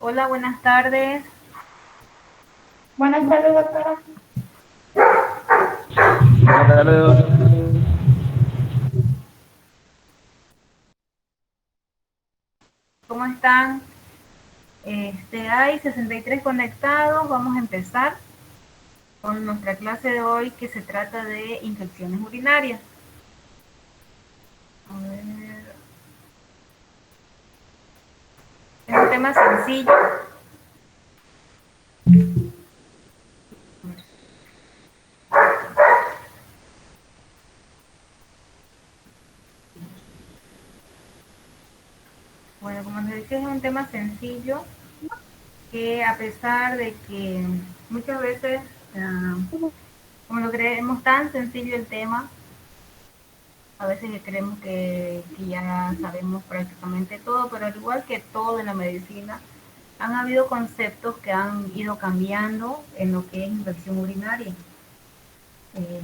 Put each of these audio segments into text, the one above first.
Hola, buenas tardes. Buenas tardes, doctora. Buenas tardes, doctor. ¿Cómo están? Hay 63 conectados. Vamos a empezar con nuestra clase de hoy que se trata de infecciones urinarias. A ver, es un tema sencillo. Bueno, como les decía, es un tema sencillo que a pesar de que muchas veces, como lo creemos tan sencillo el tema, a veces creemos que ya sabemos prácticamente todo, pero al igual que todo en la medicina, han habido conceptos que han ido cambiando en lo que es infección urinaria. Eh,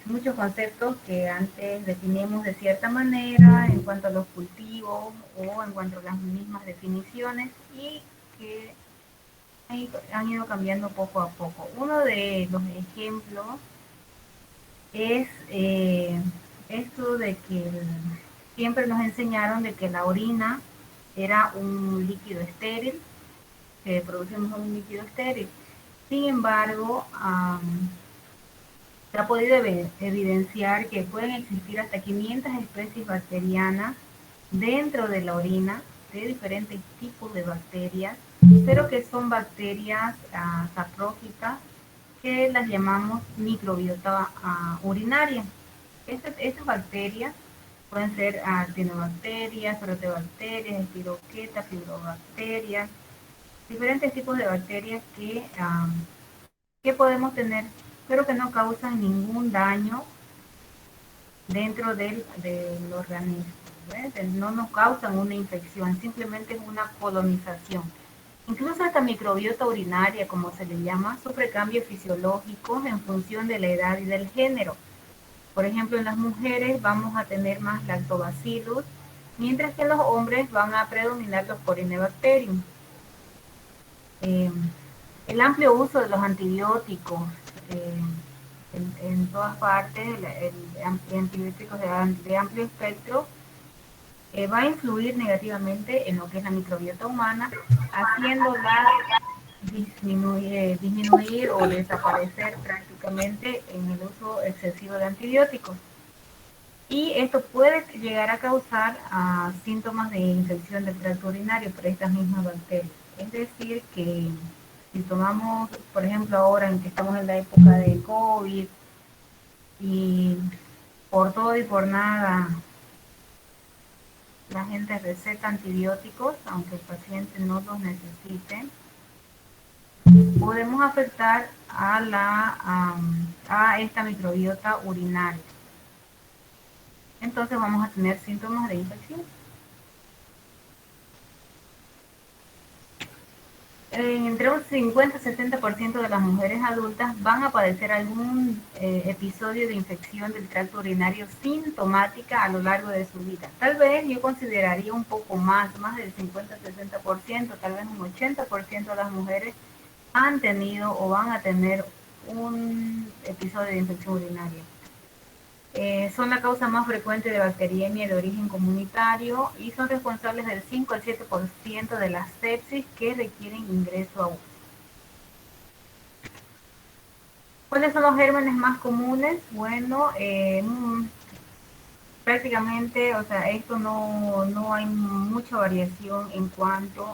Muchos conceptos que antes definíamos de cierta manera en cuanto a los cultivos o en cuanto a las mismas definiciones y que han ido cambiando poco a poco. Uno de los ejemplos es esto de que siempre nos enseñaron de que la orina era un líquido estéril, que producimos un líquido estéril. Sin embargo, se ha podido evidenciar que pueden existir hasta 500 especies bacterianas dentro de la orina de diferentes tipos de bacterias, pero que son bacterias saprófitas que las llamamos microbiota urinaria. Estas bacterias pueden ser actinobacterias, protobacterias, espiroquetas, fibrobacterias, diferentes tipos de bacterias que podemos tener, pero que no causan ningún daño dentro del organismo. ¿Ves? No nos causan una infección, simplemente es una colonización. Incluso esta microbiota urinaria, como se le llama, sufre cambios fisiológicos en función de la edad y del género. Por ejemplo, en las mujeres vamos a tener más lactobacillus, mientras que en los hombres van a predominar los Corynebacterium. Eh, el amplio uso de los antibióticos eh, en todas partes, antibióticos de amplio espectro, va a influir negativamente en lo que es la microbiota humana, haciéndola disminuir o desaparecer prácticamente en el uso excesivo de antibióticos. Y esto puede llegar a causar síntomas de infección del tracto urinario por estas mismas bacterias. Es decir, que si tomamos, por ejemplo, ahora en que estamos en la época de COVID y por todo y por nada la gente receta antibióticos, aunque el paciente no los necesite, podemos afectar a esta microbiota urinaria. Entonces vamos a tener síntomas de infección. Entre un 50-60% de las mujeres adultas van a padecer algún episodio de infección del tracto urinario sintomática a lo largo de su vida. Tal vez yo consideraría un poco más del 50-60%, tal vez un 80% de las mujeres han tenido o van a tener un episodio de infección urinaria. Son la causa más frecuente de bacteriemia de origen comunitario y son responsables del 5 al 7% de las sepsis que requieren ingreso a UCI. ¿Cuáles son los gérmenes más comunes? Bueno, prácticamente, o sea, esto no hay mucha variación en cuanto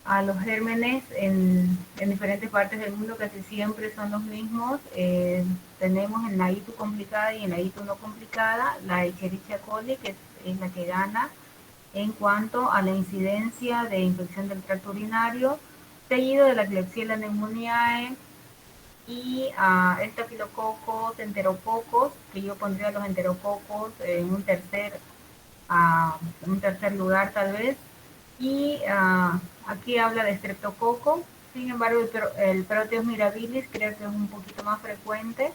a los gérmenes en diferentes partes del mundo, casi siempre son los mismos. Tenemos en la ITU complicada y en la ITU no complicada, la Escherichia coli, que es la que gana en cuanto a la incidencia de infección del tracto urinario, seguido de la Klebsiella pneumoniae y estafilococos, enterococos, que yo pondría los enterococos en un tercer lugar tal vez, y aquí habla de streptococo. Sin embargo, el Proteus mirabilis creo que es un poquito más frecuente.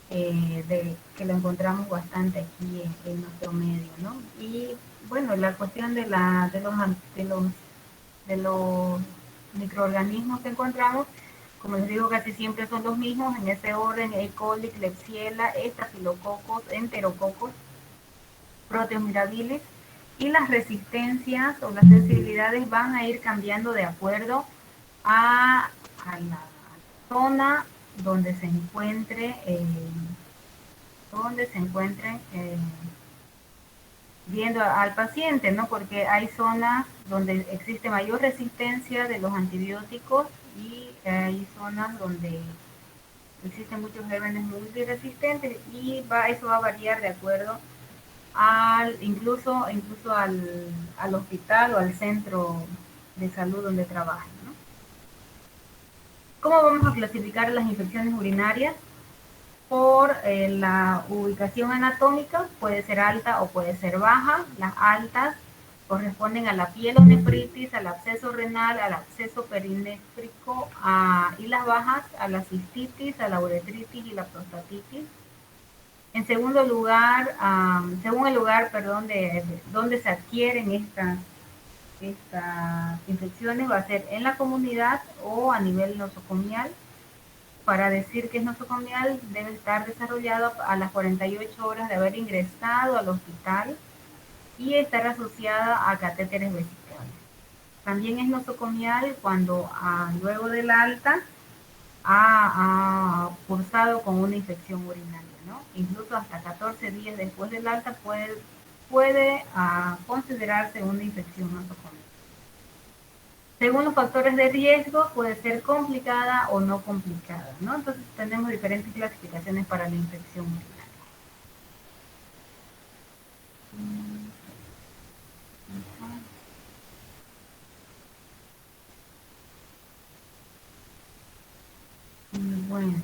que lo encontramos bastante aquí en nuestro medio, ¿no? Y bueno, la cuestión de los microorganismos que encontramos, como les digo, casi siempre son los mismos, en ese orden: E. coli, Klebsiella, Staphylococcus, Enterococos, Proteus mirabilis, y las resistencias o las sensibilidades van a ir cambiando de acuerdo a la zona donde se encuentre, viendo al paciente, ¿no? Porque hay zonas donde existe mayor resistencia de los antibióticos y hay zonas donde existen muchos gérmenes multiresistentes, y eso va a variar de acuerdo incluso al hospital o al centro de salud donde trabajan, ¿no? ¿Cómo vamos a clasificar las infecciones urinarias? Por la ubicación anatómica, puede ser alta o puede ser baja. Las altas corresponden a la pielonefritis, al absceso renal, al absceso perinéfrico, y las bajas a la cistitis, a la uretritis y la prostatitis. En segundo lugar, según el lugar, de donde se adquieren estas infecciones, va a ser en la comunidad o a nivel nosocomial. Para decir que es nosocomial, debe estar desarrollado a las 48 horas de haber ingresado al hospital y estar asociada a catéteres vesicales. También es nosocomial cuando luego del alta ha cursado con una infección urinaria, ¿no? Incluso hasta 14 días después del alta puede considerarse una infección nosocomial. Según los factores de riesgo, puede ser complicada o no complicada, ¿no? Entonces tenemos diferentes clasificaciones para la infección urinaria. Bueno.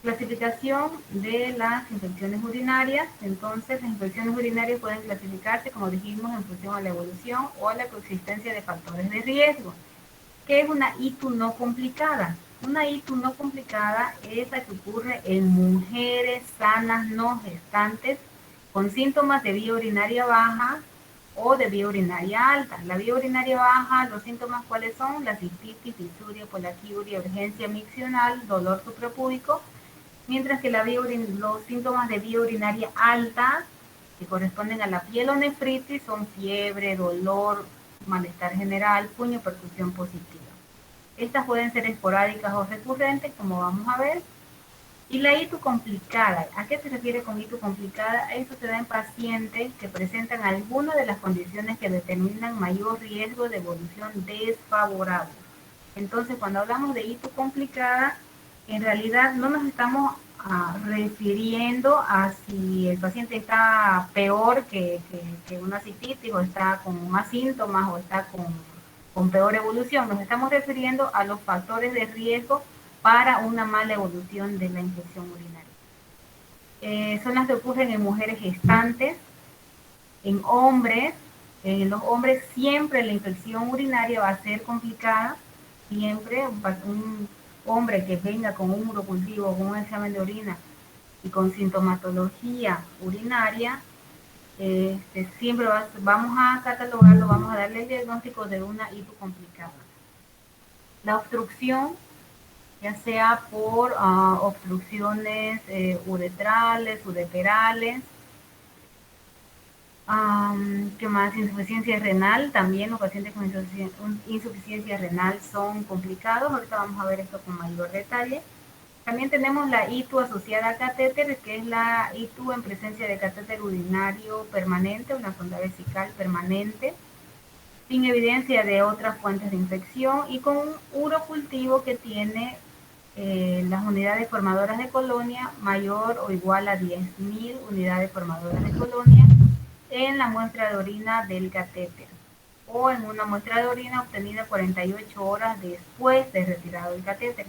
Clasificación de las infecciones urinarias. Entonces, las infecciones urinarias pueden clasificarse, como dijimos, en función a la evolución o a la coexistencia de factores de riesgo. ¿Qué es una ITU no complicada? Una ITU no complicada es la que ocurre en mujeres sanas no gestantes con síntomas de vía urinaria baja o de vía urinaria alta. La vía urinaria baja, los síntomas, ¿cuáles son? La cistitis, disuria, polaquiuria, urgencia miccional, dolor suprapúbico. Mientras que los síntomas de vía urinaria alta, que corresponden a la pielonefritis, son fiebre, dolor, malestar general, puño, percusión positiva. Estas pueden ser esporádicas o recurrentes, como vamos a ver. Y la ITU complicada, ¿a qué se refiere con ITU complicada? Esto se da en pacientes que presentan alguna de las condiciones que determinan mayor riesgo de evolución desfavorable. Entonces, cuando hablamos de ITU complicada, en realidad no nos estamos refiriendo a si el paciente está peor que una cistitis, o está con más síntomas, o está con peor evolución. Nos estamos refiriendo a los factores de riesgo para una mala evolución de la infección urinaria. Son las que ocurren en mujeres gestantes, en hombres. En los hombres siempre la infección urinaria va a ser complicada. Siempre un hombre que venga con un urocultivo, con un examen de orina y con sintomatología urinaria, siempre vamos a catalogarlo, vamos a darle el diagnóstico de una ITU complicada. La obstrucción, ya sea por obstrucciones uretrales, ureterales, ¿qué más? Insuficiencia renal. También los pacientes con insuficiencia renal son complicados. Ahorita vamos a ver esto con mayor detalle. También tenemos la ITU asociada a catéter, que es la ITU en presencia de catéter urinario permanente, una sonda vesical permanente, sin evidencia de otras fuentes de infección y con un urocultivo que tiene las unidades formadoras de colonia mayor o igual a 10.000 unidades formadoras de colonia en la muestra de orina del catéter, o en una muestra de orina obtenida 48 horas después de retirado del catéter.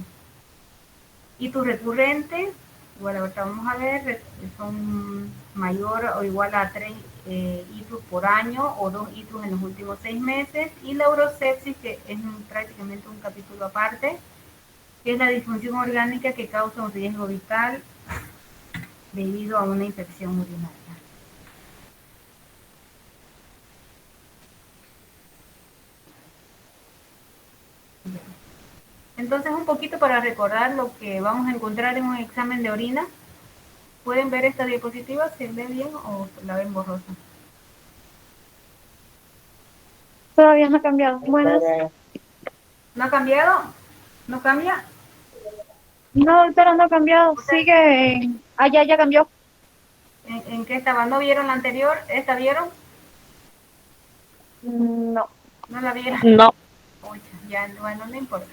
ITU recurrente, igual ahorita vamos a ver, son mayor o igual a 3 ITUs por año o 2 ITUs en los últimos 6 meses. Y la urosepsis, que es prácticamente un capítulo aparte, Es la disfunción orgánica que causa un riesgo vital debido a una infección urinaria. Entonces, un poquito para recordar lo que vamos a encontrar en un examen de orina. ¿Pueden ver esta diapositiva? ¿Se ve bien o la ven borrosa? Todavía no ha cambiado. Buenas. ¿No ha cambiado? ¿No cambia? No, doctora, no ha cambiado. O sea, Sigue en... Ah, ya cambió. ¿en qué estaba? ¿No vieron la anterior? ¿Esta vieron? No. ¿No la vieron? No. Oye, ya, bueno, no importa.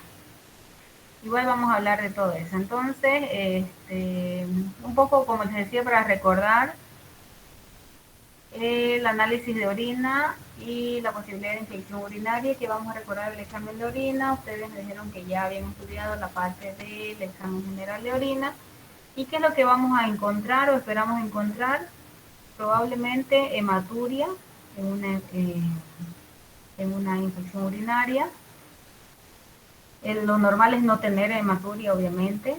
Igual vamos a hablar de todo eso. Entonces, un poco como les decía, para recordar el análisis de orina y la posibilidad de infección urinaria, que vamos a recordar el examen de orina. Ustedes me dijeron que ya habían estudiado la parte del examen general de orina. ¿Y qué es lo que vamos a encontrar o esperamos encontrar? Probablemente hematuria en una infección urinaria. Lo normal es no tener hematuria, obviamente.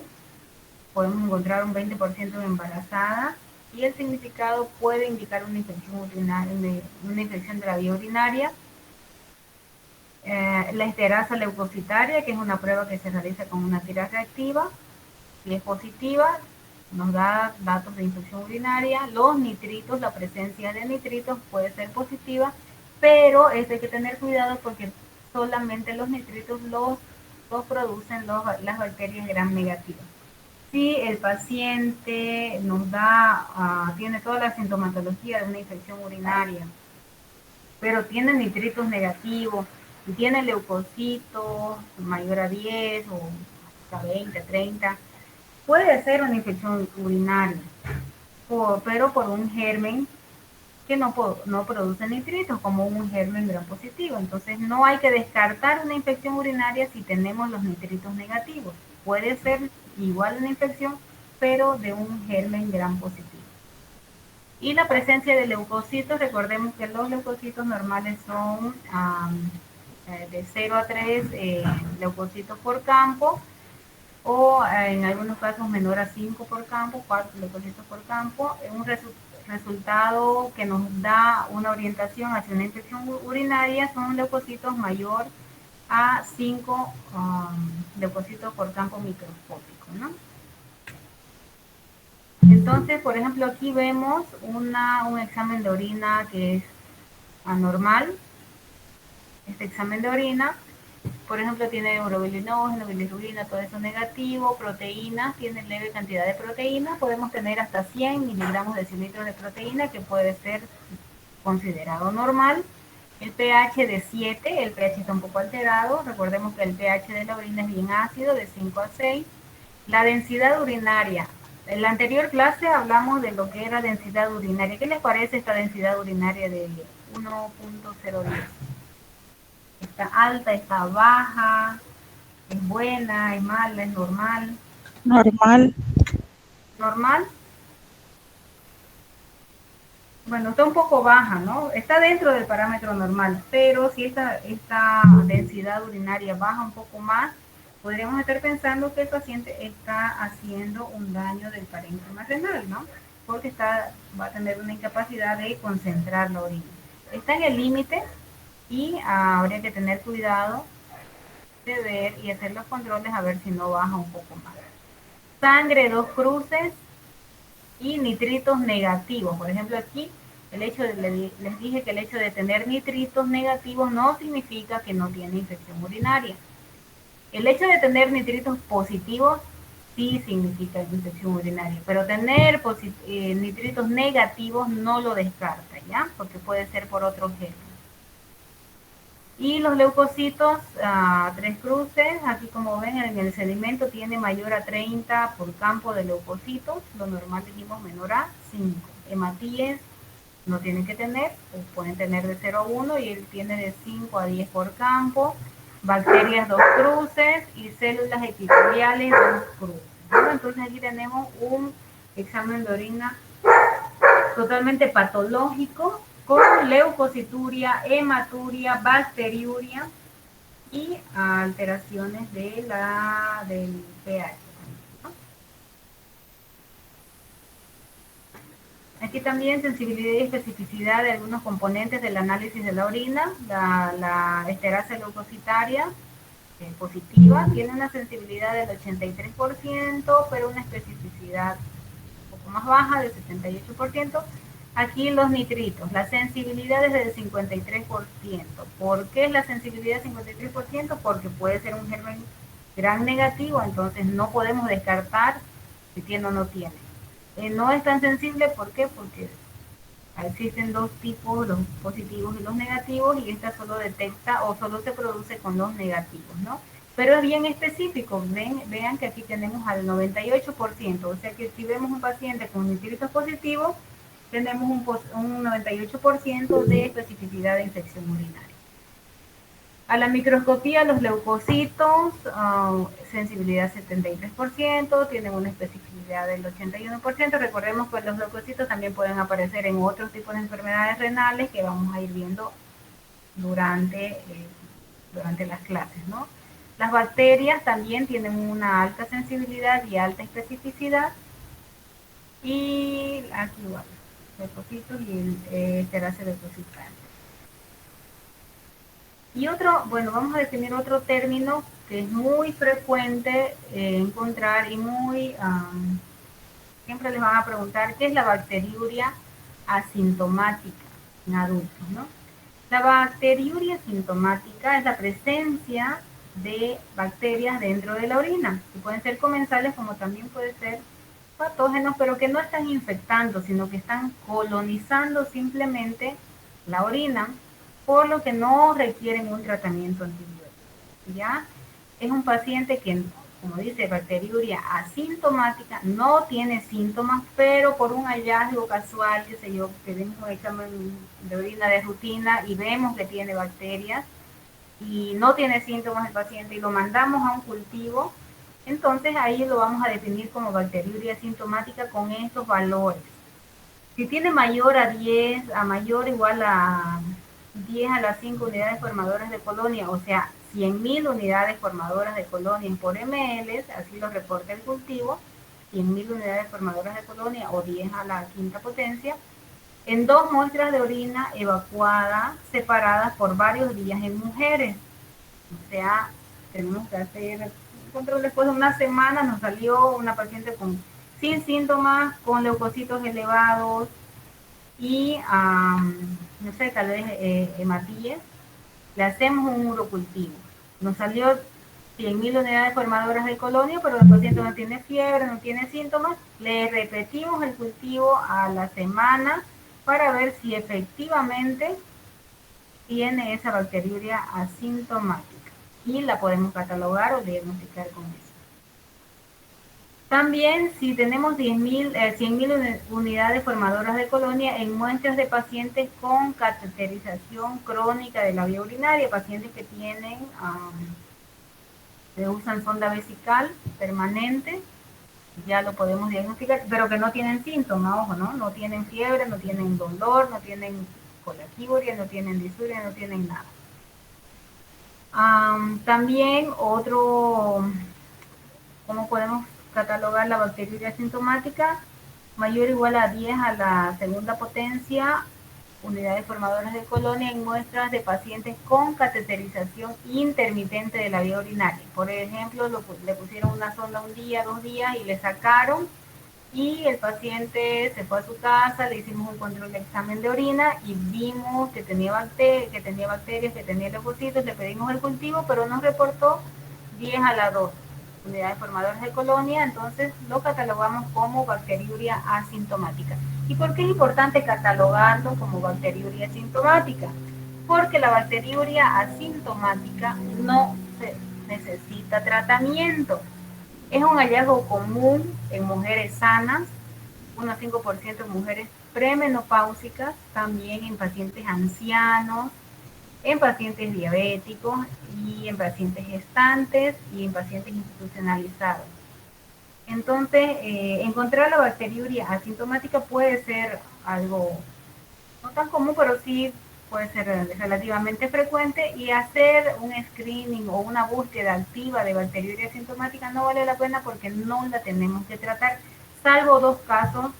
Podemos encontrar un 20% de embarazada y el significado puede indicar una infección urinaria, una infección de la vía urinaria. La esterasa leucocitaria, que es una prueba que se realiza con una tira reactiva, si es positiva, nos da datos de infección urinaria. Los nitritos, la presencia de nitritos puede ser positiva, pero esto hay que tener cuidado porque solamente los nitritos los producen las bacterias gram negativas. Si el paciente tiene toda la sintomatología de una infección urinaria, pero tiene nitritos negativos y tiene leucocitos mayor a 10 o hasta 20, 30, puede ser una infección urinaria, pero por un germen que no produce nitritos, como un germen gram positivo. Entonces no hay que descartar una infección urinaria si tenemos los nitritos negativos. Puede ser igual una infección, pero de un germen gram positivo. Y la presencia de leucocitos, recordemos que los leucocitos normales son de 0 a 3 leucocitos por campo, o en algunos casos menor a 5 por campo, 4 leucocitos por campo. Un resultado que nos da una orientación hacia una infección urinaria son leucocitos mayor a 5 leucocitos por campo microscópico, ¿no? Entonces, por ejemplo, aquí vemos un examen de orina que es anormal. Este examen de orina, por ejemplo, tiene urobilinógeno, bilirrubina, todo eso negativo, proteínas, tiene leve cantidad de proteína, podemos tener hasta 100 miligramos de cilindro de proteína, que puede ser considerado normal. El pH de 7, el pH está un poco alterado, recordemos que el pH de la orina es bien ácido, de 5 a 6. La densidad urinaria, en la anterior clase hablamos de lo que era densidad urinaria. ¿Qué les parece esta densidad urinaria de 1.010? ¿Está alta, está baja, es buena, es mala, es normal? Normal. ¿Normal? Bueno, está un poco baja, ¿no? Está dentro del parámetro normal, pero si esta densidad urinaria baja un poco más, podríamos estar pensando que el paciente está haciendo un daño del parénquima renal, ¿no? Porque va a tener una incapacidad de concentrar la orina. Está en el límite y habría que tener cuidado de ver y hacer los controles a ver si no baja un poco más. Sangre 2 cruces y nitritos negativos. Por ejemplo, aquí les dije que el hecho de tener nitritos negativos no significa que no tiene infección urinaria. El hecho de tener nitritos positivos sí significa infección urinaria, pero tener nitritos negativos no lo descarta, ¿ya? Porque puede ser por otros genes. Y los leucocitos, 3 cruces, aquí como ven en el sedimento tiene mayor a 30 por campo de leucocitos, lo normal dijimos menor a 5. Hematíes no tienen que tener, o pueden tener de 0 a 1 y él tiene de 5 a 10 por campo. Bacterias 2 cruces y células epiteliales 2 cruces. ¿No? Entonces aquí tenemos un examen de orina totalmente patológico, con leucocituria, hematuria, bacteriuria y alteraciones del pH. ¿No? Aquí también sensibilidad y especificidad de algunos componentes del análisis de la orina. La esterasa leucocitaria positiva tiene una sensibilidad del 83%, pero una especificidad un poco más baja, del 78%. Aquí los nitritos, la sensibilidad es del 53%. ¿Por qué es la sensibilidad del 53%? Porque puede ser un germen gran negativo, entonces no podemos descartar si tiene o no tiene. No es tan sensible, ¿por qué? Porque existen dos tipos, los positivos y los negativos, y esta solo detecta o solo se produce con los negativos, ¿no? Pero es bien específico, vean que aquí tenemos al 98%, o sea que si vemos un paciente con nitritos positivos, tenemos un 98% de especificidad de infección urinaria. A la microscopía, los leucocitos, sensibilidad 73%, tienen una especificidad del 81%. Recordemos que los leucocitos también pueden aparecer en otros tipos de enfermedades renales que vamos a ir viendo durante las clases, ¿no? Las bacterias también tienen una alta sensibilidad y alta especificidad. Y aquí igual, leucocitos y el esterasa leucocitaria. Y otro, bueno, vamos a definir otro término que es muy frecuente encontrar y siempre les van a preguntar qué es la bacteriuria asintomática en adultos, ¿no? La bacteriuria asintomática es la presencia de bacterias dentro de la orina, que pueden ser comensales como también pueden ser patógenos, pero que no están infectando, sino que están colonizando simplemente la orina, por lo que no requieren un tratamiento antibiótico. ¿Ya? Es un paciente que, como dice, bacteriuria asintomática, no tiene síntomas, pero por un hallazgo casual, qué sé yo, que vemos un examen de orina de rutina y vemos que tiene bacterias y no tiene síntomas el paciente y lo mandamos a un cultivo, entonces ahí lo vamos a definir como bacteriuria asintomática con estos valores. Si tiene mayor a 10, a mayor o igual a 10 a las 5 unidades formadoras de colonia, o sea, 100.000 unidades formadoras de colonia por ml, así lo reporta el cultivo, 100.000 unidades formadoras de colonia o 10 a la quinta potencia, en 2 muestras de orina evacuada separadas por varios días en mujeres. O sea, tenemos que hacer un control después de una semana, nos salió una paciente sin síntomas, con leucocitos elevados y, no sé, tal vez hematíes. Le hacemos un urocultivo. Nos salió 100.000 unidades formadoras de colonia, pero el paciente no tiene fiebre, no tiene síntomas. Le repetimos el cultivo a la semana para ver si efectivamente tiene esa bacteriuria asintomática y la podemos catalogar o diagnosticar con eso. También si tenemos 100.000 unidades formadoras de colonia en muestras de pacientes con cateterización crónica de la vía urinaria, pacientes que tienen, que usan sonda vesical permanente, ya lo podemos diagnosticar, pero que no tienen síntomas, ojo, ¿no? No tienen fiebre, no tienen dolor, no tienen colaquiuria, no tienen disuria, no tienen nada. También ¿cómo podemos catalogar la bacteriuria asintomática? Mayor o igual a 10 a la segunda potencia, unidades formadoras de colonia en muestras de pacientes con cateterización intermitente de la vía urinaria. Por ejemplo, le pusieron una sonda un día, 2 días y le sacaron y el paciente se fue a su casa, le hicimos un control de examen de orina y vimos que tenía bacterias, que tenía leucocitos, le pedimos el cultivo, pero nos reportó 10 a la 2 unidades formadoras de colonia, entonces lo catalogamos como bacteriuria asintomática. ¿Y por qué es importante catalogarlo como bacteriuria asintomática? Porque la bacteriuria asintomática no se necesita tratamiento. Es un hallazgo común en mujeres sanas, 1 a 5% en mujeres premenopáusicas, también en pacientes ancianos, en pacientes diabéticos y en pacientes gestantes y en pacientes institucionalizados. Entonces, encontrar la bacteriuria asintomática puede ser algo no tan común, pero sí puede ser relativamente frecuente, y hacer un screening o una búsqueda activa de bacteriuria asintomática no vale la pena porque no la tenemos que tratar, salvo dos casos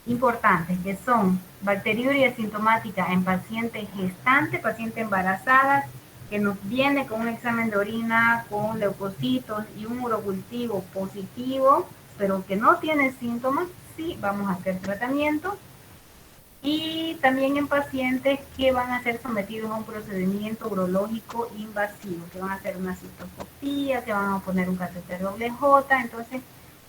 importantes, que son bacteriuria asintomática en pacientes gestantes, pacientes embarazadas, que nos viene con un examen de orina con leucocitos y un urocultivo positivo, pero que no tiene síntomas, sí vamos a hacer tratamiento. Y también en pacientes que van a ser sometidos a un procedimiento urológico invasivo, que van a hacer una cistoscopía, que van a poner un catéter doble J. Entonces,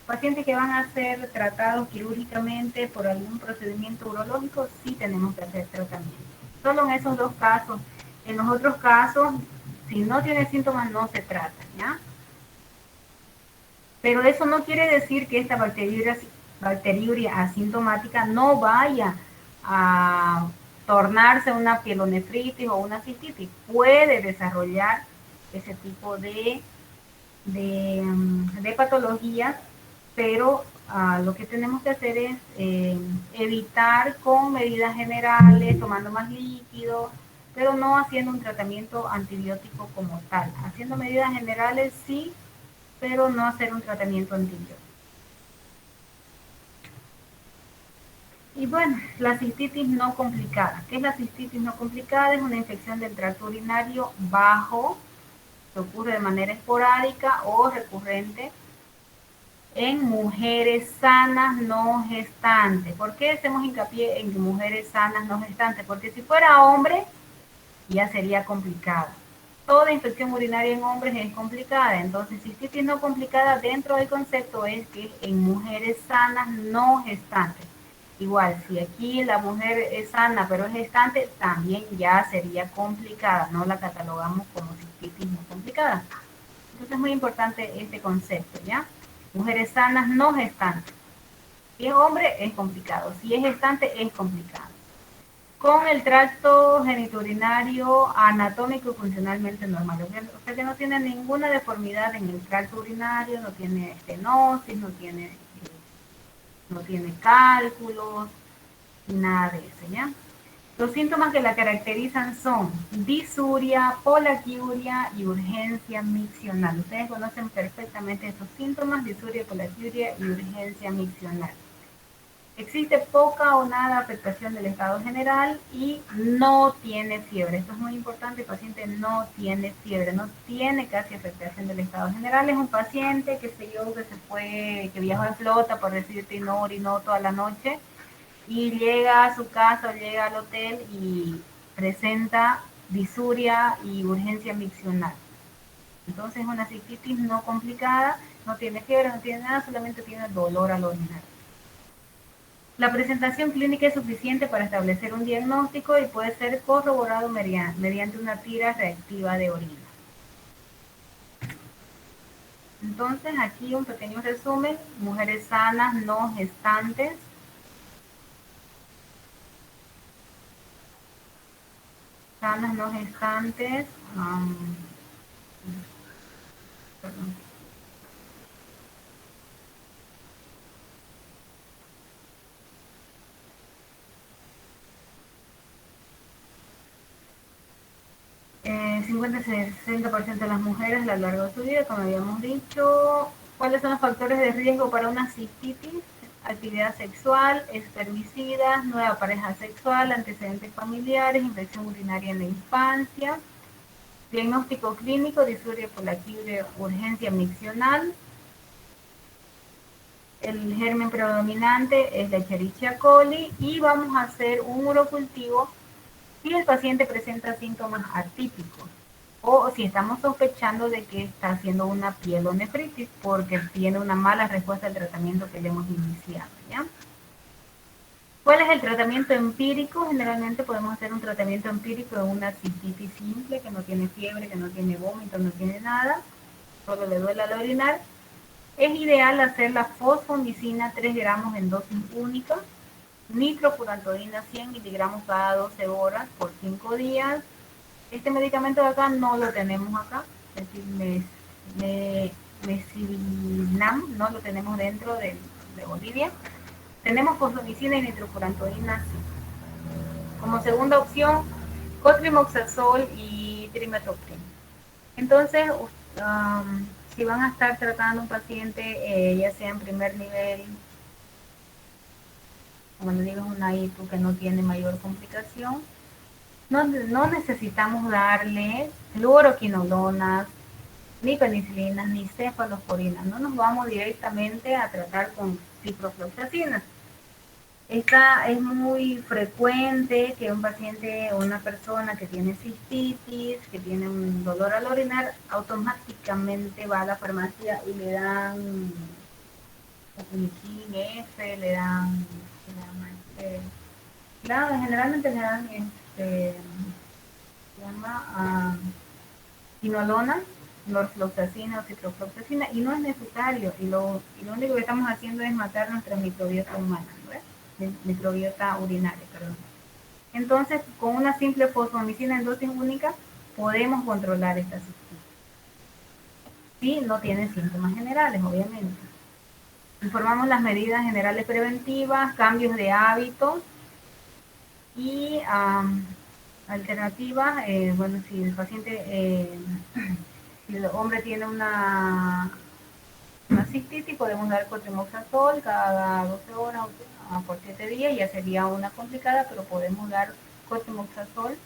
pacientes que van a ser tratados quirúrgicamente por algún procedimiento urológico, sí tenemos que hacer tratamiento. Solo en esos dos casos. En los otros casos, si no tiene síntomas, no se trata, ¿ya? Pero eso no quiere decir que esta bacteriuria asintomática no vaya a tornarse una pielonefritis o una cistitis. Puede desarrollar ese tipo de patologías, pero lo que tenemos que hacer es evitar con medidas generales, tomando más líquido, pero no haciendo un tratamiento antibiótico como tal. Haciendo medidas generales sí, pero no hacer un tratamiento antibiótico. Y bueno, la cistitis no complicada. ¿Qué es la cistitis no complicada? Es una infección del tracto urinario bajo, que ocurre de manera esporádica o recurrente en mujeres sanas no gestantes. ¿Por qué hacemos hincapié en mujeres sanas no gestantes? Porque si fuera hombre, ya sería complicado. Toda infección urinaria en hombres es complicada, entonces cistitis no complicada dentro del concepto es que en mujeres sanas no gestantes. Igual, si aquí la mujer es sana pero es gestante, también ya sería complicada, no la catalogamos como cistitis no complicada. Entonces es muy importante este concepto, ¿ya? Mujeres sanas no gestantes. Si es hombre es complicado, si es gestante es complicado. Con el tracto genitourinario anatómico y funcionalmente normal. O sea que no tiene ninguna deformidad en el tracto urinario, no tiene estenosis, no tiene cálculos, nada de eso, ¿ya? Los síntomas que la caracterizan son disuria, polaquiuria y urgencia miccional. Ustedes conocen perfectamente estos síntomas, disuria, polaquiuria y urgencia miccional. Existe poca o nada afectación del estado general y no tiene fiebre. Esto es muy importante, el paciente no tiene fiebre, no tiene casi afectación del estado general. Es un paciente que que viajó en flota, por decirte, y no orinó toda la noche, y llega a su casa o llega al hotel y presenta disuria y urgencia miccional. Entonces es una cistitis no complicada, no tiene fiebre, no tiene nada, solamente tiene dolor al orinar. La presentación clínica es suficiente para establecer un diagnóstico y puede ser corroborado mediante una tira reactiva de orina. Entonces, aquí un pequeño resumen: mujeres sanas, no gestantes. Sanas, no gestantes. Perdón. Eh, 50-60% de las mujeres a lo largo de su vida, como habíamos dicho. ¿Cuáles son los factores de riesgo para una cistitis? Actividad sexual, espermicidas, nueva pareja sexual, antecedentes familiares, infección urinaria en la infancia. Diagnóstico clínico, disuria, polaquiuria, urgencia miccional. El germen predominante es la Escherichia coli y vamos a hacer un urocultivo si el paciente presenta síntomas atípicos o si estamos sospechando de que está haciendo una pielonefritis porque tiene una mala respuesta al tratamiento que le hemos iniciado, ¿ya? ¿Cuál es el tratamiento empírico? Generalmente podemos hacer un tratamiento empírico de una cistitis simple que no tiene fiebre, que no tiene vómito, no tiene nada, solo le duele al orinar. Es ideal hacer la fosfomicina 3 gramos en dosis única, nitrofurantoína 100 miligramos cada 12 horas por 5 días. Este medicamento de acá no lo tenemos acá, es decir, Mesivinam no lo tenemos dentro de Bolivia. Tenemos fosfomicina y nitrofurantoína sí. Como segunda opción, cotrimoxazol y trimethoprim. Entonces, si van a estar tratando a un paciente, ya sea en primer nivel, cuando digo una ITU que no tiene mayor complicación, no necesitamos darle fluoroquinolonas, ni penicilinas, ni cefalosporinas. No nos vamos directamente a tratar con ciprofloxacina. Esta es muy frecuente que un paciente o una persona que tiene cistitis, que tiene un dolor al orinar, automáticamente va a la farmacia y le dan Unicin F, generalmente le dan se llama quinolona, norfloxacina o ciprofloxacina, y no es necesario, y lo único que estamos haciendo es matar nuestra microbiota humana, ¿no? Microbiota urinaria, perdón. Entonces, con una simple fosfomicina en dosis única, podemos controlar esta cistitis. Si no tiene síntomas generales, obviamente. Informamos las medidas generales preventivas, cambios de hábitos y alternativas. Bueno, si el paciente, si el hombre tiene una cistitis, podemos dar cotrimoxazol cada 12 horas por 7 días, ya sería una complicada, pero podemos dar cotrimoxazol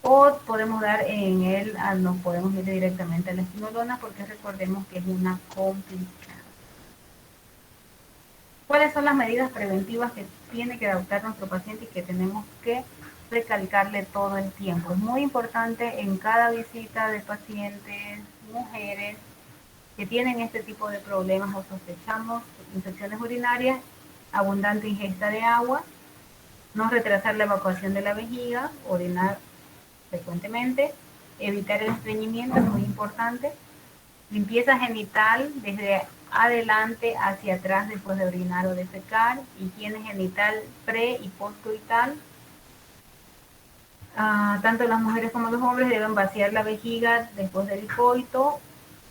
o podemos dar en él, nos podemos ir directamente a la esquinolona porque recordemos que es una complicada. ¿Cuáles son las medidas preventivas que tiene que adoptar nuestro paciente y que tenemos que recalcarle todo el tiempo? Es muy importante en cada visita de pacientes, mujeres que tienen este tipo de problemas o sospechamos infecciones urinarias, abundante ingesta de agua, no retrasar la evacuación de la vejiga, orinar frecuentemente, evitar el estreñimiento, es muy importante, limpieza genital desde adelante hacia atrás después de orinar o defecar, higiene genital pre y postcoital. Tanto las mujeres como los hombres deben vaciar la vejiga después del coito,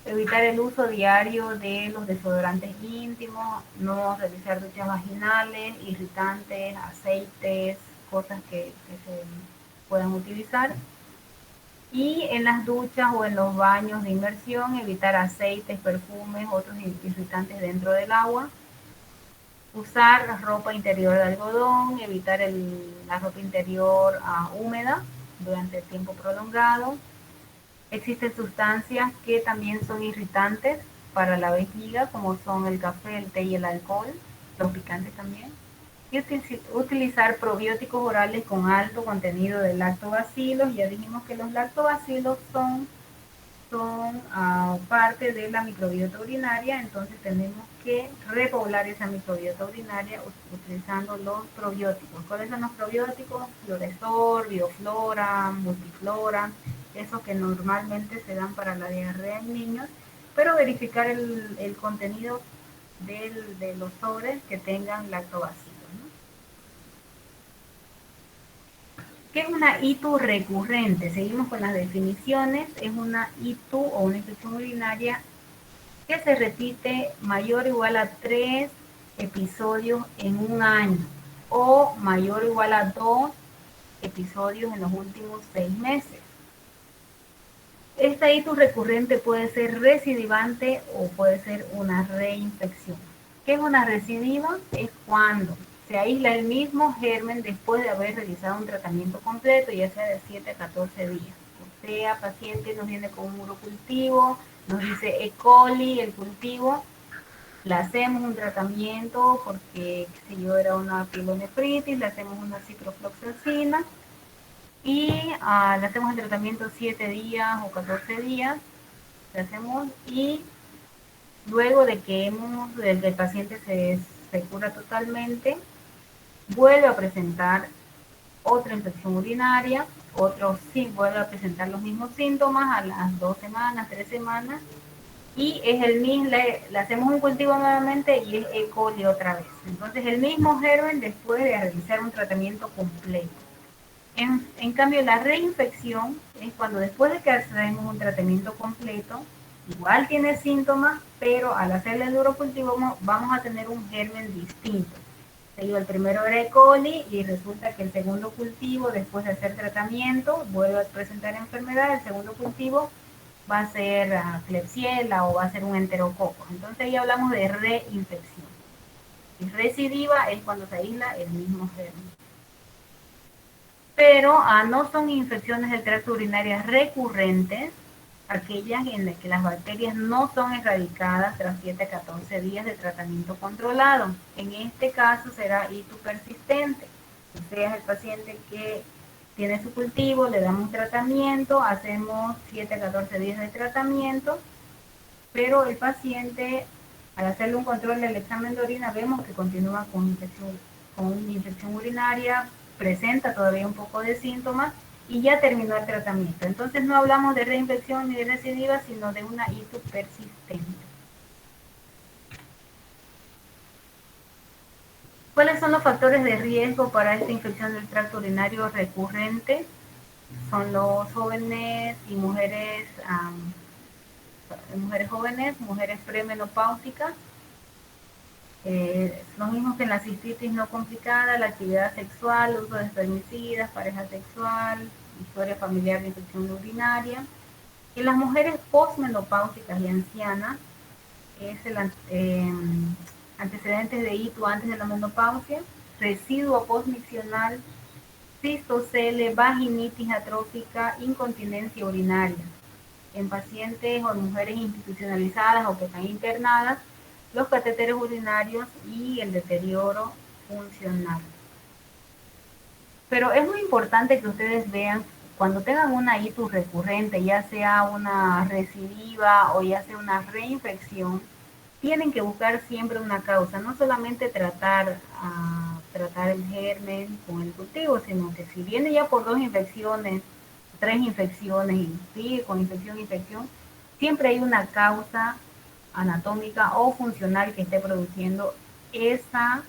evitar el uso diario de los desodorantes íntimos, no realizar duchas vaginales, irritantes, aceites, cosas que se puedan utilizar. Y en las duchas o en los baños de inmersión, evitar aceites, perfumes, otros irritantes dentro del agua. Usar ropa interior de algodón, evitar la ropa interior húmeda durante tiempo prolongado. Existen sustancias que también son irritantes para la vejiga, como son el café, el té y el alcohol, los picantes también. Y utilizar probióticos orales con alto contenido de lactobacilos. Ya dijimos que los lactobacilos son parte de la microbiota urinaria, entonces tenemos que repoblar esa microbiota urinaria utilizando los probióticos. ¿Cuáles son los probióticos? Fluorestor, Bioflora, Multiflora, esos que normalmente se dan para la diarrea en niños, pero verificar el contenido de los sobres que tengan lactobacilos. ¿Qué es una ITU recurrente? Seguimos con las definiciones. Es una ITU o una infección urinaria que se repite mayor o igual a 3 episodios en un año o mayor o igual a 2 episodios en los últimos 6 meses. Esta ITU recurrente puede ser recidivante o puede ser una reinfección. ¿Qué es una recidiva? Es cuando se aísla el mismo germen después de haber realizado un tratamiento completo, ya sea de 7 a 14 días. O sea, paciente nos viene con un urocultivo, nos dice E. coli, el cultivo, le hacemos un tratamiento porque, qué sé yo, era una pielonefritis, le hacemos una ciprofloxacina y le hacemos el tratamiento 7 días o 14 días, le hacemos y luego de que el paciente se cura totalmente, vuelve a presentar otra infección urinaria, vuelve a presentar los mismos síntomas a las 2 semanas, 3 semanas, y es el mismo, le hacemos un cultivo nuevamente y es E. coli otra vez. Entonces el mismo germen después de realizar un tratamiento completo. En cambio, la reinfección es cuando después de que hacemos un tratamiento completo, igual tiene síntomas, pero al hacerle el urocultivo vamos a tener un germen distinto. se iba el primero era E. coli y resulta que el segundo cultivo, después de hacer tratamiento, vuelve a presentar enfermedad, el segundo cultivo va a ser Klebsiella o va a ser un enterococo. Entonces ahí hablamos de reinfección. Y recidiva es cuando se aísla el mismo germen. Pero no son infecciones del tracto urinario recurrentes, aquellas en las que las bacterias no son erradicadas tras 7 a 14 días de tratamiento controlado. En este caso será ITU persistente. O sea, el paciente que tiene su cultivo, le damos tratamiento, hacemos 7 a 14 días de tratamiento, pero el paciente, al hacerle un control del examen de orina, vemos que continúa con infección urinaria, presenta todavía un poco de síntomas y ya terminó el tratamiento. Entonces no hablamos de reinfección ni de recidiva, sino de una ITU persistente. ¿Cuáles son los factores de riesgo para esta infección del tracto urinario recurrente? Son los jóvenes y mujeres jóvenes, mujeres premenopáusicas, lo mismo que en la cistitis no complicada, la actividad sexual, uso de espermicidas, pareja sexual, historia familiar de infección urinaria. En las mujeres postmenopáusicas y ancianas, es el antecedentes de ITU antes de la menopausia, residuo postmiccional, cistocele, vaginitis atrófica, incontinencia urinaria. En pacientes o mujeres institucionalizadas o que están internadas, los catéteres urinarios y el deterioro funcional. Pero es muy importante que ustedes vean, cuando tengan una ITU recurrente, ya sea una recidiva o ya sea una reinfección, tienen que buscar siempre una causa, no solamente tratar el germen con el cultivo, sino que si viene ya por 2 infecciones, 3 infecciones y sigue con infección, siempre hay una causa anatómica o funcional que esté produciendo esa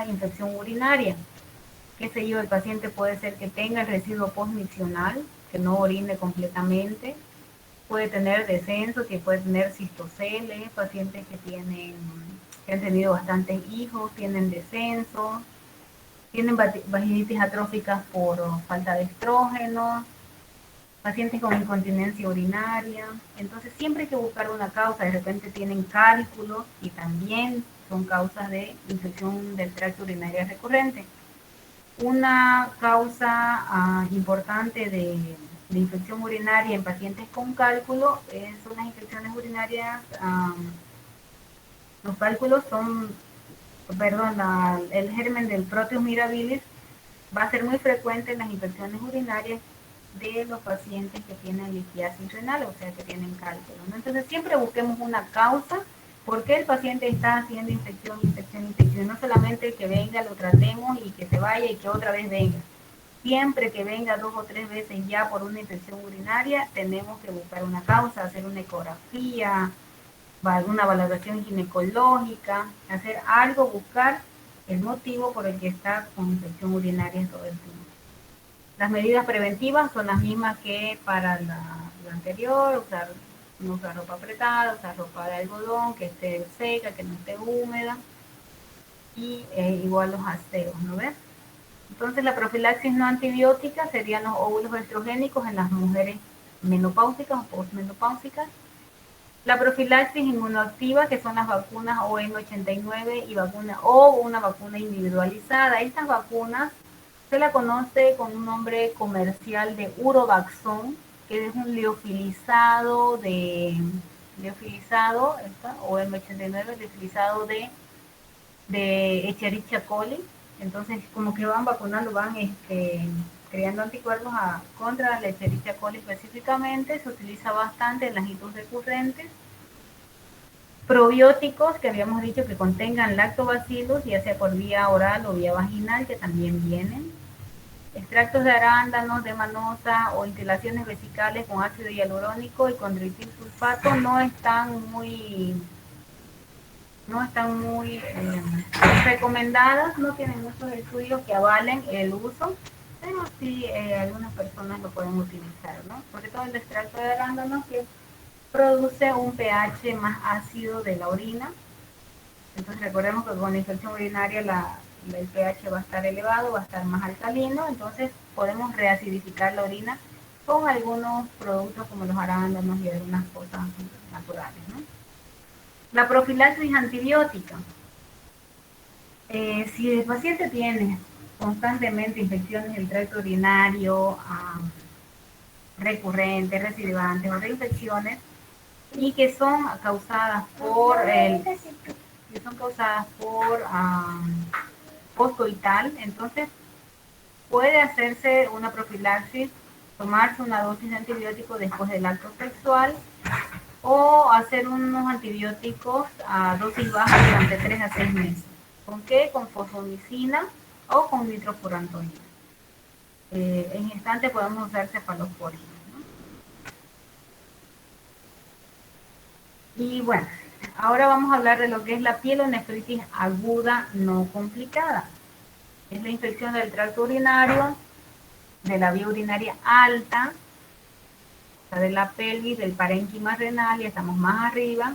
infección urinaria. Qué sé yo, el paciente puede ser que tenga el residuo postmiccional, que no orine completamente, puede tener descenso, que puede tener cistocele, pacientes que han tenido bastantes hijos, tienen descenso, tienen vaginitis atróficas por falta de estrógenos, pacientes con incontinencia urinaria. Entonces siempre hay que buscar una causa. De repente tienen cálculos y también son causas de infección del tracto urinario recurrente. Una causa importante de infección urinaria en pacientes con cálculo son las infecciones urinarias. Los cálculos son, perdón, el germen del Proteus mirabilis va a ser muy frecuente en las infecciones urinarias de los pacientes que tienen litiasis renal, o sea, que tienen cálculo, ¿no? Entonces, siempre busquemos una causa por qué el paciente está haciendo infección, no solamente que venga, lo tratemos y que se vaya y que otra vez venga. Siempre que venga 2 o 3 veces ya por una infección urinaria, tenemos que buscar una causa, hacer una ecografía, alguna valoración ginecológica, hacer algo, buscar el motivo por el que está con infección urinaria todo el tiempo. Las medidas preventivas son las mismas que para la anterior, no usar ropa apretada, usar ropa de algodón, que esté seca, que no esté húmeda, y igual los aseos, ¿no ves? Entonces la profilaxis no antibiótica serían los óvulos estrogénicos en las mujeres menopáusicas o postmenopáusicas. La profilaxis inmunoactiva, que son las vacunas OM89 y una vacuna individualizada. Estas vacunas se la conoce con un nombre comercial de Urovaxon, que es un liofilizado OM89, liofilizado de Escherichia coli. Entonces, como que van vacunando, van creando anticuerpos contra la Escherichia coli específicamente. Se utiliza bastante en las ITUs recurrentes. Probióticos, que habíamos dicho que contengan lactobacillus, ya sea por vía oral o vía vaginal, que también vienen. Extractos de arándanos, de manosa o instilaciones vesicales con ácido hialurónico y con sulfato no están muy recomendadas, no tienen muchos estudios que avalen el uso, pero sí algunas personas lo pueden utilizar, ¿no? Sobre todo el extracto de arándanos, que produce un pH más ácido de la orina, Entonces recordemos que con la infección urinaria el pH va a estar elevado, va a estar más alcalino, entonces podemos reacidificar la orina con algunos productos como los arándanos y algunas cosas naturales, ¿no? La profilaxis antibiótica. Si el paciente tiene constantemente infecciones del tracto urinario, recurrentes, recidivantes o reinfecciones, y que son causadas por postcoital, entonces puede hacerse una profilaxis, tomarse una dosis de antibiótico después del acto sexual o hacer unos antibióticos a dosis baja durante 3 a 6 meses. ¿Con qué? Con fosfomicina o con nitrofurantoína. En instante podemos usar cefalosporina, ¿no? Y bueno, ahora vamos a hablar de lo que es la pielonefritis aguda no complicada. Es la infección del tracto urinario, de la vía urinaria alta, o sea, de la pelvis, del parénquima renal, y estamos más arriba,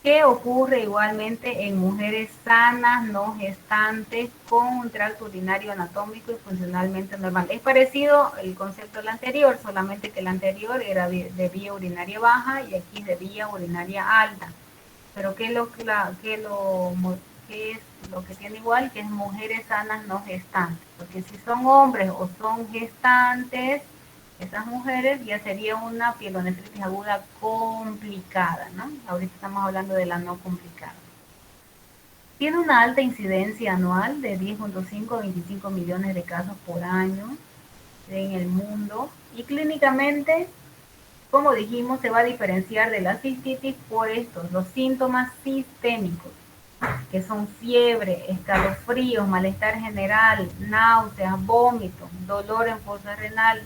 que ocurre igualmente en mujeres sanas, no gestantes, con un tracto urinario anatómico y funcionalmente normal. Es parecido el concepto del anterior, solamente que el anterior era de vía urinaria baja y aquí es de vía urinaria alta. Pero ¿qué es lo que tiene igual? Que es mujeres sanas no gestantes. Porque si son hombres o son gestantes, esas mujeres ya sería una pielonefritis aguda complicada, ¿no? Ahorita estamos hablando de la no complicada. Tiene una alta incidencia anual de 10.5 a 25 millones de casos por año en el mundo. Y clínicamente, como dijimos, se va a diferenciar de la cistitis por estos, los síntomas sistémicos, que son fiebre, escalofríos, malestar general, náuseas, vómitos, dolor en fosa renal,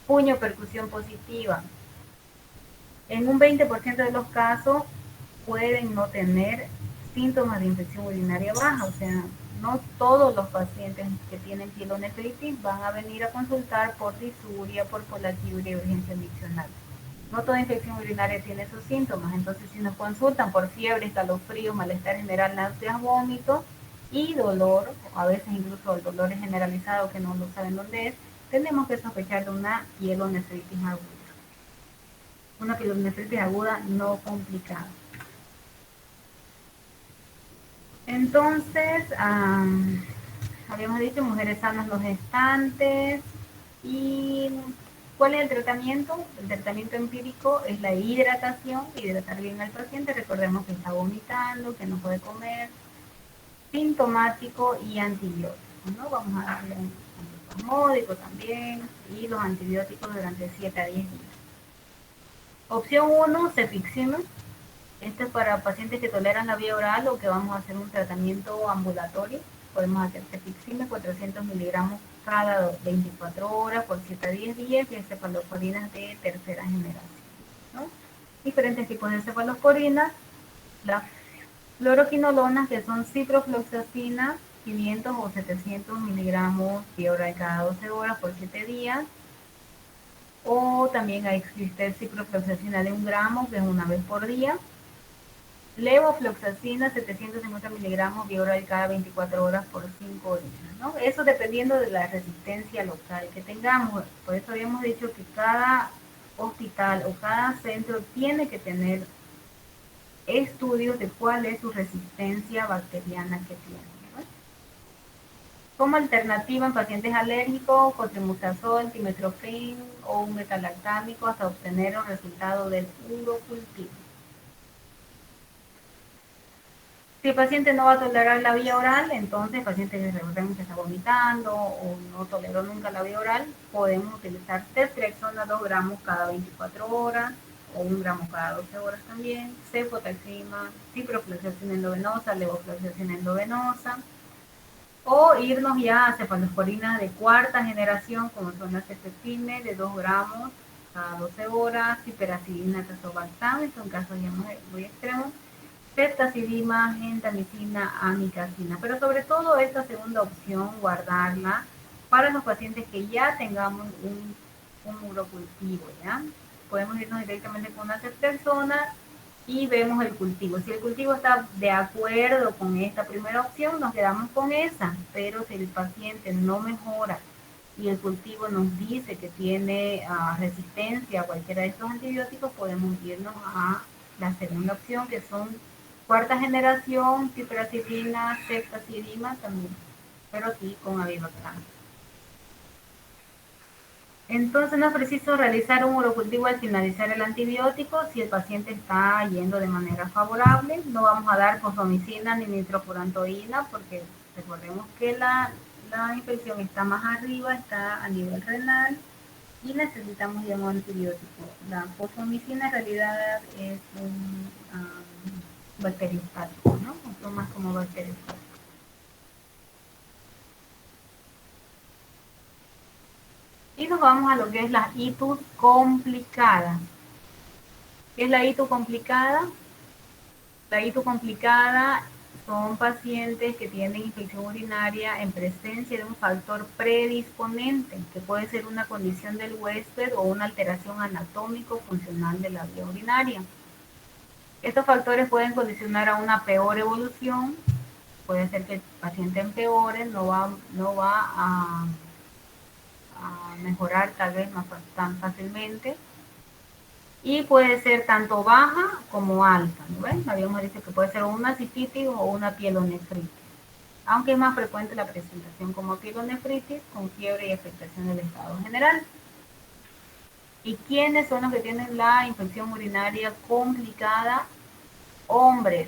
puño percusión positiva. En un 20% de los casos pueden no tener síntomas de infección urinaria baja, o sea, no todos los pacientes que tienen pielonefritis van a venir a consultar por disuria, por polaquiuria y urgencia miccional. No toda infección urinaria tiene esos síntomas, entonces si nos consultan por fiebre, escalofrío, malestar general, náuseas, vómitos y dolor, o a veces incluso el dolor es generalizado que no lo saben dónde es, tenemos que sospechar de una pielonefritis aguda. Una pielonefritis aguda no complicada. Entonces, habíamos dicho mujeres sanas no gestantes. ¿Y cuál es el tratamiento? El tratamiento empírico es la hidratación, hidratar bien al paciente. Recordemos que está vomitando, que no puede comer, sintomático y antibiótico, ¿no? Vamos a darle un antiespasmódico también y los antibióticos durante 7 a 10 días. Opción 1, cefixime. Esto es para pacientes que toleran la vía oral o que vamos a hacer un tratamiento ambulatorio. Podemos hacer cefixime 400 miligramos cada 24 horas por 7 a 10 días y cefalosporinas de tercera generación, ¿no? Diferentes tipos de cefalosporinas. Las fluoroquinolonas, que son ciprofloxacina, 500 o 700 miligramos vía oral cada 12 horas por 7 días. O también existe ciprofloxacina de 1 gramo, que es una vez por día. Levofloxacina, 750 miligramos vía oral cada 24 horas por 5 días, ¿no? Eso dependiendo de la resistencia local que tengamos. Por eso habíamos dicho que cada hospital o cada centro tiene que tener estudios de cuál es su resistencia bacteriana que tiene, ¿no? Como alternativa en pacientes alérgicos, cotrimazol, timetrofin o un metalactámico hasta obtener un resultado del urocultivo. Si el paciente no va a tolerar la vía oral, entonces el paciente que está vomitando o no toleró nunca la vía oral, podemos utilizar ceftriaxona 2 gramos cada 24 horas o 1 gramo cada 12 horas también, cefotaxima, ciprofloxacina endovenosa, levofloxacina endovenosa, o irnos ya a cefalosporinas de cuarta generación, como son las cefepime de 2 gramos cada 12 horas, piperacilina, tazobactam, son casos ya muy extremos, ceftazidima, gentamicina, amikacina. Pero sobre todo esta segunda opción, guardarla para los pacientes que ya tengamos un urocultivo, ¿ya? Podemos irnos directamente con una ceftriaxona y vemos el cultivo. Si el cultivo está de acuerdo con esta primera opción, nos quedamos con esa, pero si el paciente no mejora y el cultivo nos dice que tiene resistencia a cualquiera de estos antibióticos, podemos irnos a la segunda opción, que son cuarta generación, piperacillina, ceftazidima también, pero sí con avibactam. Entonces no es preciso realizar un urocultivo al finalizar el antibiótico si el paciente está yendo de manera favorable. No vamos a dar fosfomicina ni nitrofurantoína porque recordemos que la infección está más arriba, está a nivel renal y necesitamos ya un antibiótico. La fosfomicina en realidad es un bacteriostático, ¿no? Son más como bacteriostáticos. Y nos vamos a lo que es la itus complicada. ¿Qué es la ITU complicada? La ITU complicada son pacientes que tienen infección urinaria en presencia de un factor predisponente, que puede ser una condición del huésped o una alteración anatómico-funcional de la vía urinaria. Estos factores pueden condicionar a una peor evolución, puede ser que el paciente empeore, no va a mejorar tal vez más tan fácilmente, y puede ser tanto baja como alta, ¿no ven? Habíamos dicho que puede ser una cistitis o una pielonefritis, aunque es más frecuente la presentación como pielonefritis con fiebre y afectación del estado general. ¿Y quiénes son los que tienen la infección urinaria complicada? Hombres,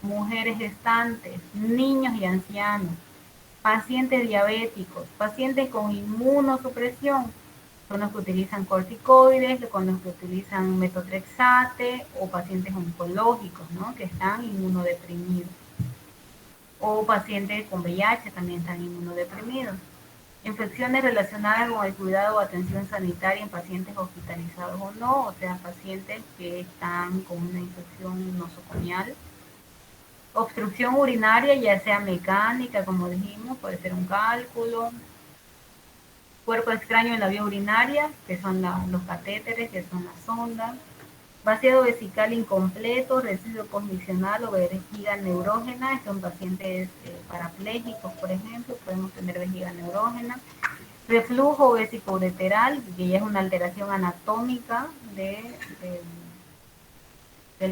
mujeres gestantes, niños y ancianos, pacientes diabéticos, pacientes con inmunosupresión, son los que utilizan corticoides, con los que utilizan metotrexate, o pacientes oncológicos, ¿no? Que están inmunodeprimidos. O pacientes con VIH también están inmunodeprimidos. Infecciones relacionadas con el cuidado o atención sanitaria en pacientes hospitalizados o no, o sea, pacientes que están con una infección nosocomial. Obstrucción urinaria, ya sea mecánica, como dijimos, puede ser un cálculo. Cuerpo extraño en la vía urinaria, que son los catéteres, que son las sondas. Vaciado vesical incompleto, residuo posmisional o vejiga neurógena, son pacientes parapléjicos, por ejemplo, podemos tener vejiga neurógena. Reflujo vesicoureteral, que ya es una alteración anatómica del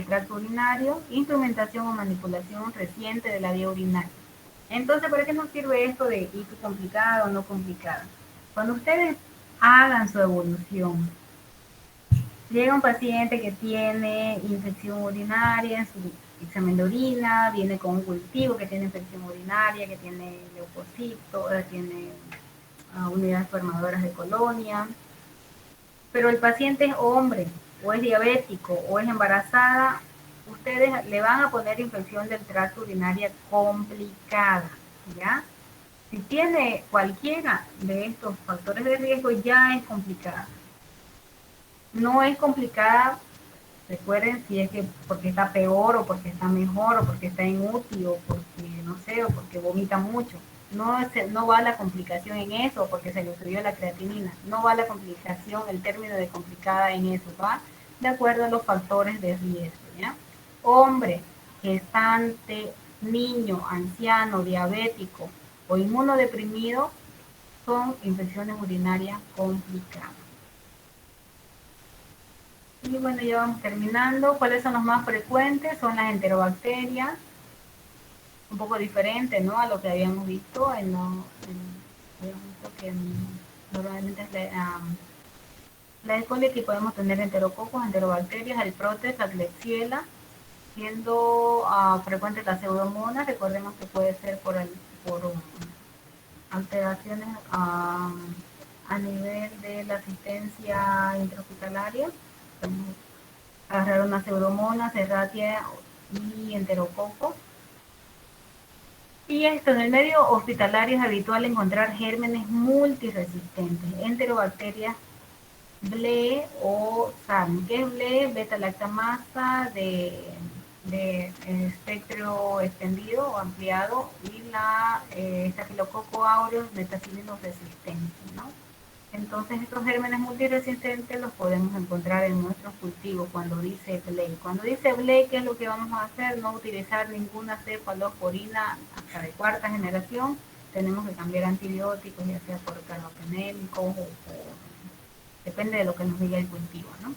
tracto urinario. Instrumentación o manipulación reciente de la vía urinaria. Entonces, ¿para qué nos sirve esto de ITU complicada o no complicada? Cuando ustedes hagan su evolución, llega un paciente que tiene infección urinaria en su examen de orina, viene con un cultivo que tiene infección urinaria, que tiene leucocitos, tiene unidades formadoras de colonia, pero el paciente es hombre, o es diabético, o es embarazada, ustedes le van a poner infección del tracto urinario complicada, ¿ya? Si tiene cualquiera de estos factores de riesgo, ya es complicada. No es complicada, recuerden, si es que porque está peor, o porque está mejor, o porque está en UTI, o porque, no sé, o porque vomita mucho. No va la complicación en eso, porque se le subió la creatinina. No va la complicación, el término de complicada en eso, va de acuerdo a los factores de riesgo, ¿ya? Hombre, gestante, niño, anciano, diabético o inmunodeprimido son infecciones urinarias complicadas. Y bueno, ya vamos terminando. ¿Cuáles son los más frecuentes? Son las enterobacterias, un poco diferente, ¿no?, a lo que habíamos visto habíamos visto que normalmente es la E. coli, que podemos tener enterococos, enterobacterias, el protes, la Klebsiella, siendo frecuente la pseudomonas. Recordemos que puede ser por alteraciones a nivel de la asistencia intrahospitalaria. Agarrar una pseudomonas, serratia y enterococos. Y esto, en el medio hospitalario es habitual encontrar gérmenes multiresistentes, enterobacterias BLE o SARM. ¿Qué es BLE? Beta-lactamasa de espectro extendido o ampliado, y la Staphylococcus aureus metacilino resistente, ¿no? Entonces estos gérmenes multiresistentes los podemos encontrar en nuestros cultivos cuando dice BLE. Cuando dice BLE, ¿qué es lo que vamos a hacer? No utilizar ninguna cefalosporina hasta de cuarta generación. Tenemos que cambiar antibióticos, ya sea por carbapenémicos o depende de lo que nos diga el cultivo, ¿no?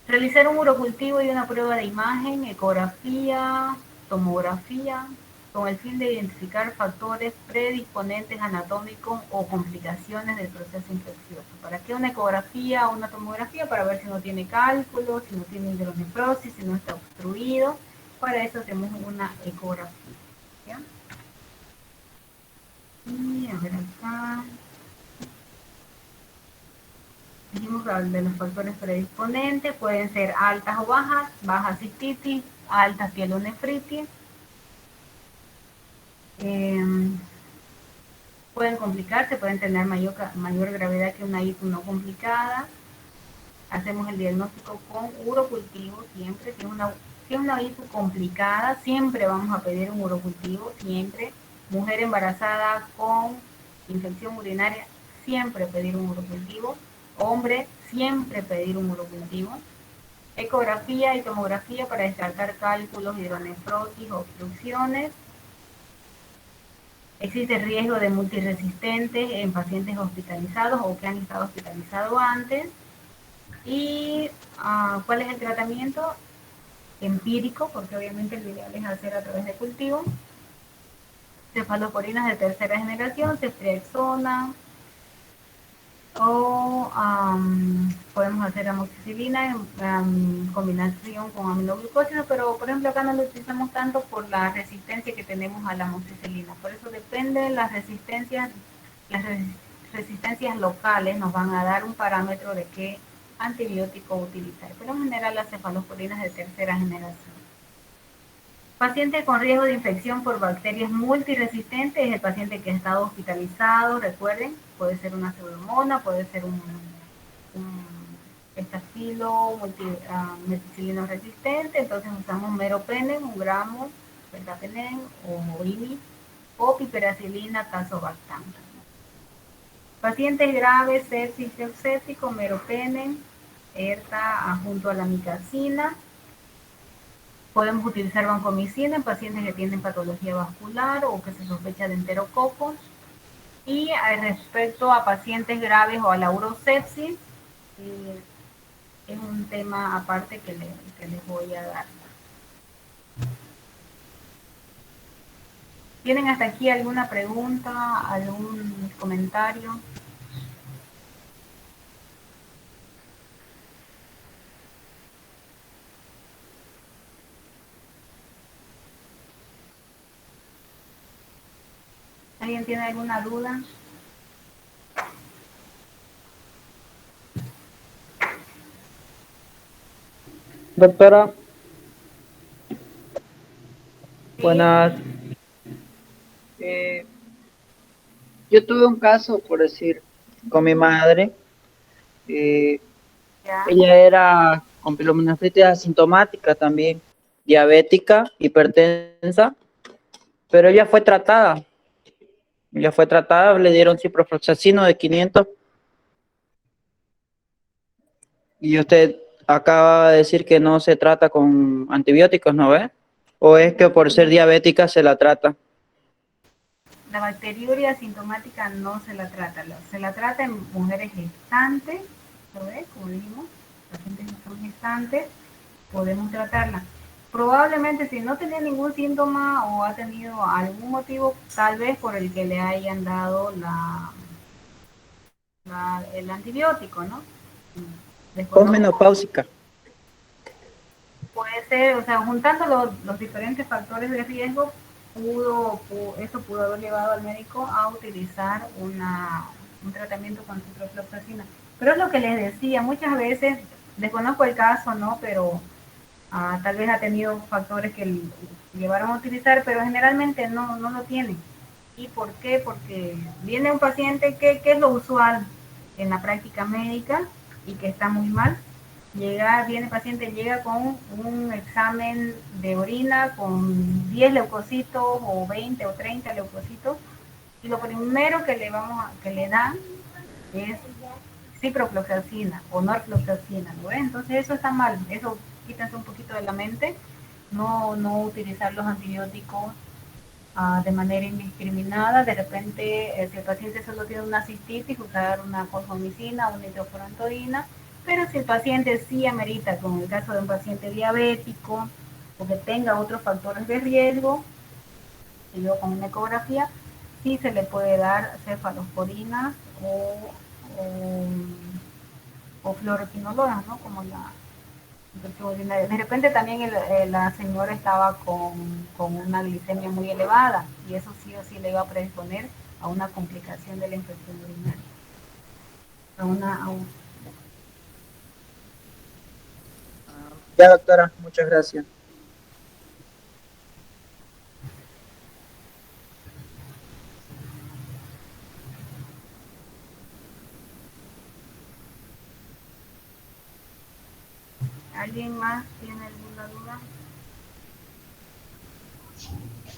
Realizar un urocultivo y una prueba de imagen, ecografía, tomografía, con el fin de identificar factores predisponentes anatómicos o complicaciones del proceso infeccioso. ¿Para qué una ecografía o una tomografía? Para ver si no tiene cálculo, si no tiene hidronefrosis, si no está obstruido. Para eso hacemos una ecografía. ¿Ya? Y a ver acá. Dijimos que de los factores predisponentes pueden ser altas o bajas, baja cistitis, alta pielonefritis. Pueden complicarse, pueden tener mayor gravedad que una ITU no complicada. Hacemos el diagnóstico con urocultivo siempre. Si es una ITU complicada, siempre vamos a pedir un urocultivo, siempre. Mujer embarazada con infección urinaria, siempre pedir un urocultivo. Hombre, siempre pedir un urocultivo. Ecografía y tomografía para descartar cálculos, hidronefrosis, obstrucciones. Existe riesgo de multiresistentes en pacientes hospitalizados o que han estado hospitalizados antes. ¿Y cuál es el tratamiento? Empírico, porque obviamente el ideal es hacer a través de cultivo. Cefaloporinas de tercera generación, ceftriaxona, o podemos hacer amoxicilina en combinación con aminoglucósidos, pero por ejemplo acá no lo utilizamos tanto por la resistencia que tenemos a la amoxicilina. Por eso depende de las resistencias locales nos van a dar un parámetro de qué antibiótico utilizar, pero en general las cefalosporinas de tercera generación. Paciente con riesgo de infección por bacterias multiresistentes es el paciente que ha estado hospitalizado, recuerden, puede ser una pseudomonas, puede ser un estafilo meticilino resistente, entonces usamos meropenem, 1 gramo, pentapenem o IMI, o piperacilina, tazobactam. Pacientes graves, sepsis sepséptico, meropenem, ERTA junto a la micacina. Podemos utilizar vancomicina en pacientes que tienen patología vascular o que se sospecha de enterococos. Y respecto a pacientes graves o a la urosepsis, es un tema aparte que les voy a dar. ¿Tienen hasta aquí alguna pregunta, algún comentario? ¿Alguien tiene alguna duda? Doctora, Sí. buenas. Yo tuve un caso, por decir, con mi madre. ¿Ya? Ella era con pielonefritis asintomática también, diabética, hipertensa, pero ella fue tratada. Le dieron ciprofloxacino de 500 y usted acaba de decir que no se trata con antibióticos, ¿no ve? ¿O es que por ser diabética se la trata? La bacteriuria asintomática no se la trata, se la trata en mujeres gestantes, ¿lo ves? Como dijimos, pacientes que son gestantes, podemos tratarla. Probablemente si no tenía ningún síntoma o ha tenido algún motivo, tal vez por el que le hayan dado el antibiótico, ¿no? Posmenopáusica. Puede ser, o sea, juntando los diferentes factores de riesgo, eso pudo haber llevado al médico a utilizar un tratamiento con ciprofloxacina. Pero es lo que les decía, muchas veces, desconozco el caso, ¿no? Pero tal vez ha tenido factores que llevaron a utilizar, pero generalmente no lo tienen. ¿Y por qué? Porque viene un paciente que es lo usual en la práctica médica y que está muy mal. Viene el paciente, llega con un examen de orina con 10 leucocitos o 20 o 30 leucocitos y lo primero que le dan es ciprofloxacina o norfloxacina, ¿no ves? Entonces eso está mal, eso quítense un poquito de la mente, no utilizar los antibióticos de manera indiscriminada. De repente, si el paciente solo tiene una cistitis, usar una fosfomicina o una hidrofurantoína, pero si el paciente sí amerita, como en el caso de un paciente diabético o que tenga otros factores de riesgo, y luego con una ecografía, sí se le puede dar cefalosporina o, o fluoroquinolonas, ¿no? Como la de repente también la señora estaba con una glicemia muy elevada y eso sí o sí le iba a predisponer a una complicación de la infección urinaria. Ya, doctora, muchas gracias. ¿Alguien más tiene alguna duda?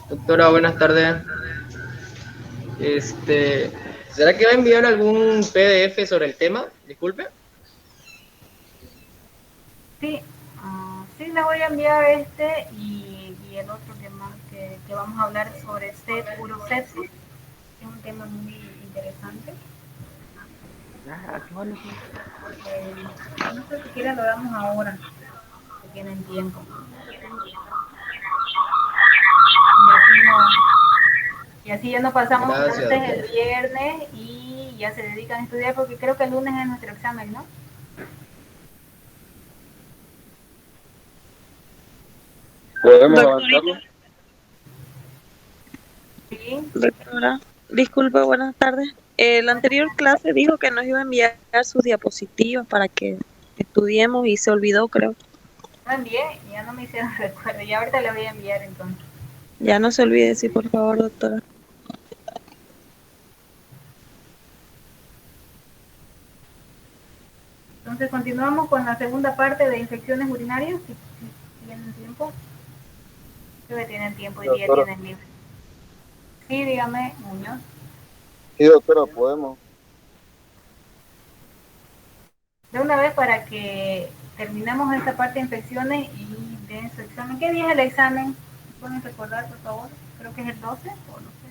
Doctora, buenas tardes. ¿Será que va a enviar algún PDF sobre el tema? Disculpe. Sí, sí le voy a enviar este y el otro tema que vamos a hablar sobre urosepsis, que es un tema muy interesante. No sé si quieren lo damos ahora, si tienen tiempo. Y así ya nos pasamos Gracias, entonces el doctora. viernes y ya se dedican a estudiar porque creo que el lunes es nuestro examen, ¿no? ¿Podemos Doctorita, avanzarlo? Sí. doctora, disculpe, buenas tardes. La anterior clase dijo que nos iba a enviar sus diapositivas para que estudiemos y se olvidó, creo. No envié, ya no me hicieron recuerdo. Y ahorita le voy a enviar entonces. Ya no se olvide, sí, por favor, doctora. Entonces continuamos con la segunda parte de infecciones urinarias, si tienen tiempo. Creo que tienen tiempo y día Doctora, tienen libre. Sí, dígame, Muñoz. sí, doctora, podemos. De una vez para que terminemos esta parte de infecciones y den su examen. ¿Qué día es el examen? ¿Pueden recordar, por favor? Creo que es el 12 o no sé.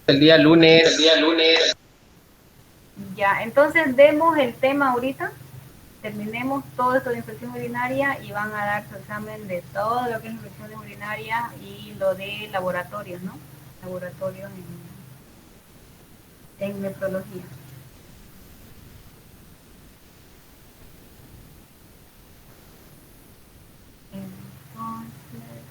El día lunes. Ya, entonces demos el tema ahorita, terminemos todo esto de infección urinaria y van a dar su examen de todo lo que es infección urinaria y lo de laboratorios, ¿no? Laboratorios en nefrología. Entonces,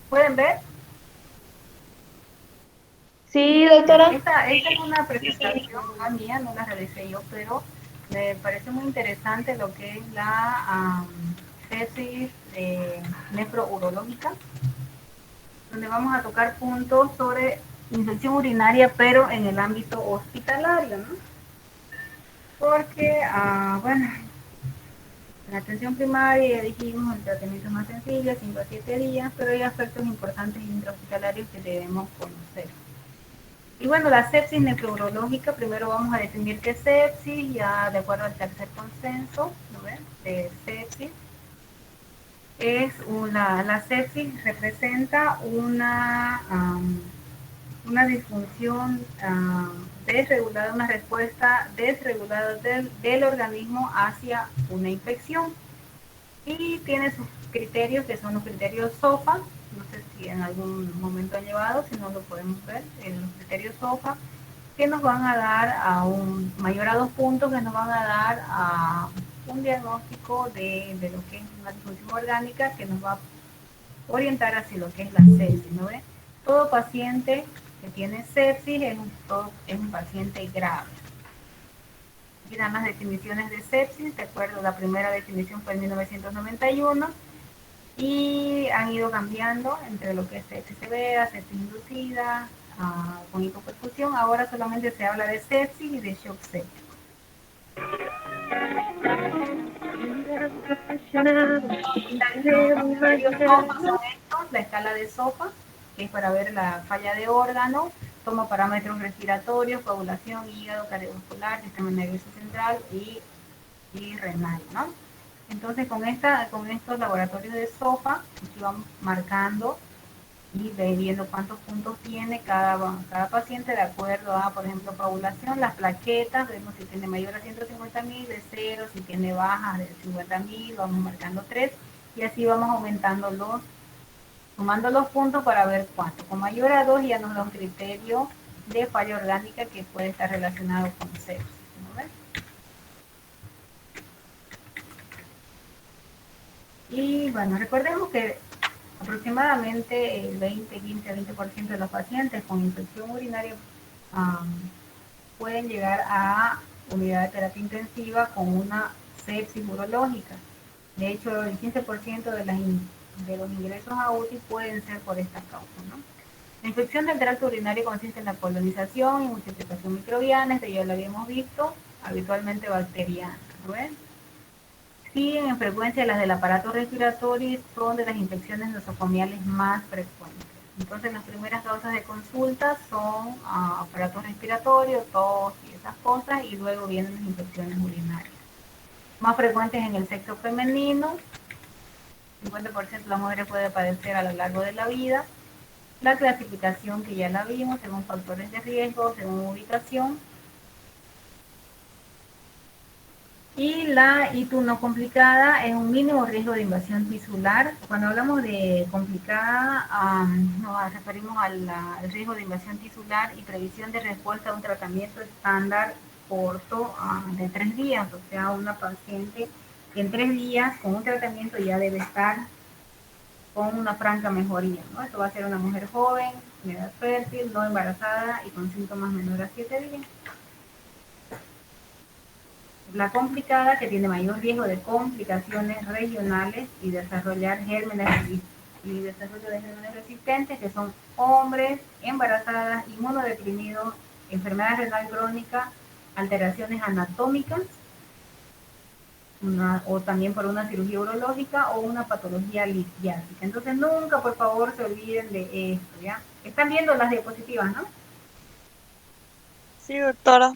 ¿Pueden ver? Sí, doctora. Esta es una presentación mía, no la realicé yo, pero me parece muy interesante lo que es la tesis nefrourológica, donde vamos a tocar puntos sobre infección urinaria, pero en el ámbito hospitalario, ¿no? Porque, bueno, en la atención primaria ya dijimos el tratamiento es más sencillo, 5 a 7 días, pero hay aspectos importantes intrahospitalarios que debemos conocer. Y bueno, la sepsis nefrológica, primero vamos a definir qué es sepsis, ya de acuerdo al tercer consenso, ¿no ven? De sepsis. La sepsis representa una disfunción desregulada, una respuesta desregulada del organismo hacia una infección. Y tiene sus criterios, que son los criterios SOFA, no sé si en algún momento han llevado, si no lo podemos ver, en los criterios SOFA, que nos van a dar a un mayor a 2 puntos, que nos van a dar a un diagnóstico de lo que es una disfunción orgánica, que nos va a orientar hacia lo que es la sepsis, ¿no ve? Todo paciente que tiene sepsis es un paciente grave. Aquí dan las definiciones de sepsis, de acuerdo, la primera definición fue en 1991 y han ido cambiando entre lo que es sepsis severa, sepsis inducida, con hipoperfusión. Ahora solamente se habla de sepsis y de shock séptico. Los criterios SOFA son estos, la escala de SOFA, que es para ver la falla de órgano, toma parámetros respiratorios, coagulación, hígado, cardiovascular, sistema nervioso central y renal, ¿no? Entonces con estos laboratorios de SOFA, aquí vamos marcando y viendo cuántos puntos tiene cada paciente de acuerdo a, por ejemplo, coagulación, las plaquetas, vemos si tiene mayor a 150.000, de 0, si tiene bajas de 50.000, vamos marcando 3 y así vamos aumentando sumando los puntos para ver cuánto. Con mayor a 2 ya nos da un criterio de falla orgánica que puede estar relacionado con sepsis, ¿no ves? Y bueno, recordemos que aproximadamente el 15 a 20% de los pacientes con infección urinaria pueden llegar a unidad de terapia intensiva con una sepsis urológica. De hecho, el 15% de los ingresos a UTI pueden ser por estas causas, ¿no? La infección del tracto urinario consiste en la colonización y multiplicación microbiana, esto ya lo habíamos visto, habitualmente bacteriana, ¿no ven? Siguen en frecuencia las del aparato respiratorio, son de las infecciones nosocomiales más frecuentes. Entonces las primeras causas de consulta son aparato respiratorio, tos y esas cosas, y luego vienen las infecciones urinarias. Más frecuentes en el sexo femenino, 50% de las mujeres puede padecer a lo largo de la vida. La clasificación que ya la vimos, según factores de riesgo, según ubicación. Y la ITU no complicada es un mínimo riesgo de invasión tisular. Cuando hablamos de complicada, nos referimos al riesgo de invasión tisular y previsión de respuesta a un tratamiento estándar corto de 3 días. O sea, una paciente que en 3 días con un tratamiento ya debe estar con una franca mejoría, ¿no? Esto va a ser una mujer joven, de edad fértil, no embarazada y con síntomas menores a 7 días. La complicada, que tiene mayor riesgo de complicaciones regionales y desarrollar gérmenes y desarrollo de gérmenes resistentes, que son hombres, embarazadas, inmunodeprimidos, enfermedad renal crónica, alteraciones anatómicas, o también por una cirugía urológica o una patología litiásica. Entonces nunca, por favor, se olviden de esto, ¿ya? Están viendo las diapositivas, ¿no? Sí, doctora.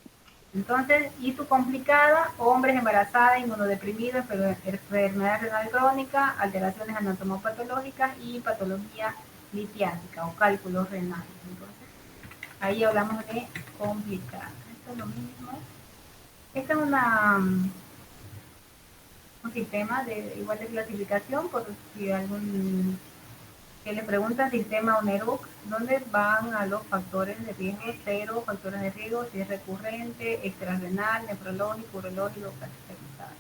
Entonces, ITU complicada, hombres, embarazadas, inmunodeprimidos, enfermedad renal crónica, alteraciones anatomopatológicas y patología litiásica o cálculos renales. Entonces, ahí hablamos de complicada. Esto es lo mismo. Este es un sistema igual de clasificación, por si algún que le pregunta sistema ONERUC, ¿dónde van a los factores de riesgo? 0, factores de riesgo, si es recurrente, extrarrenal, nefrológico, urológico, caracterizado.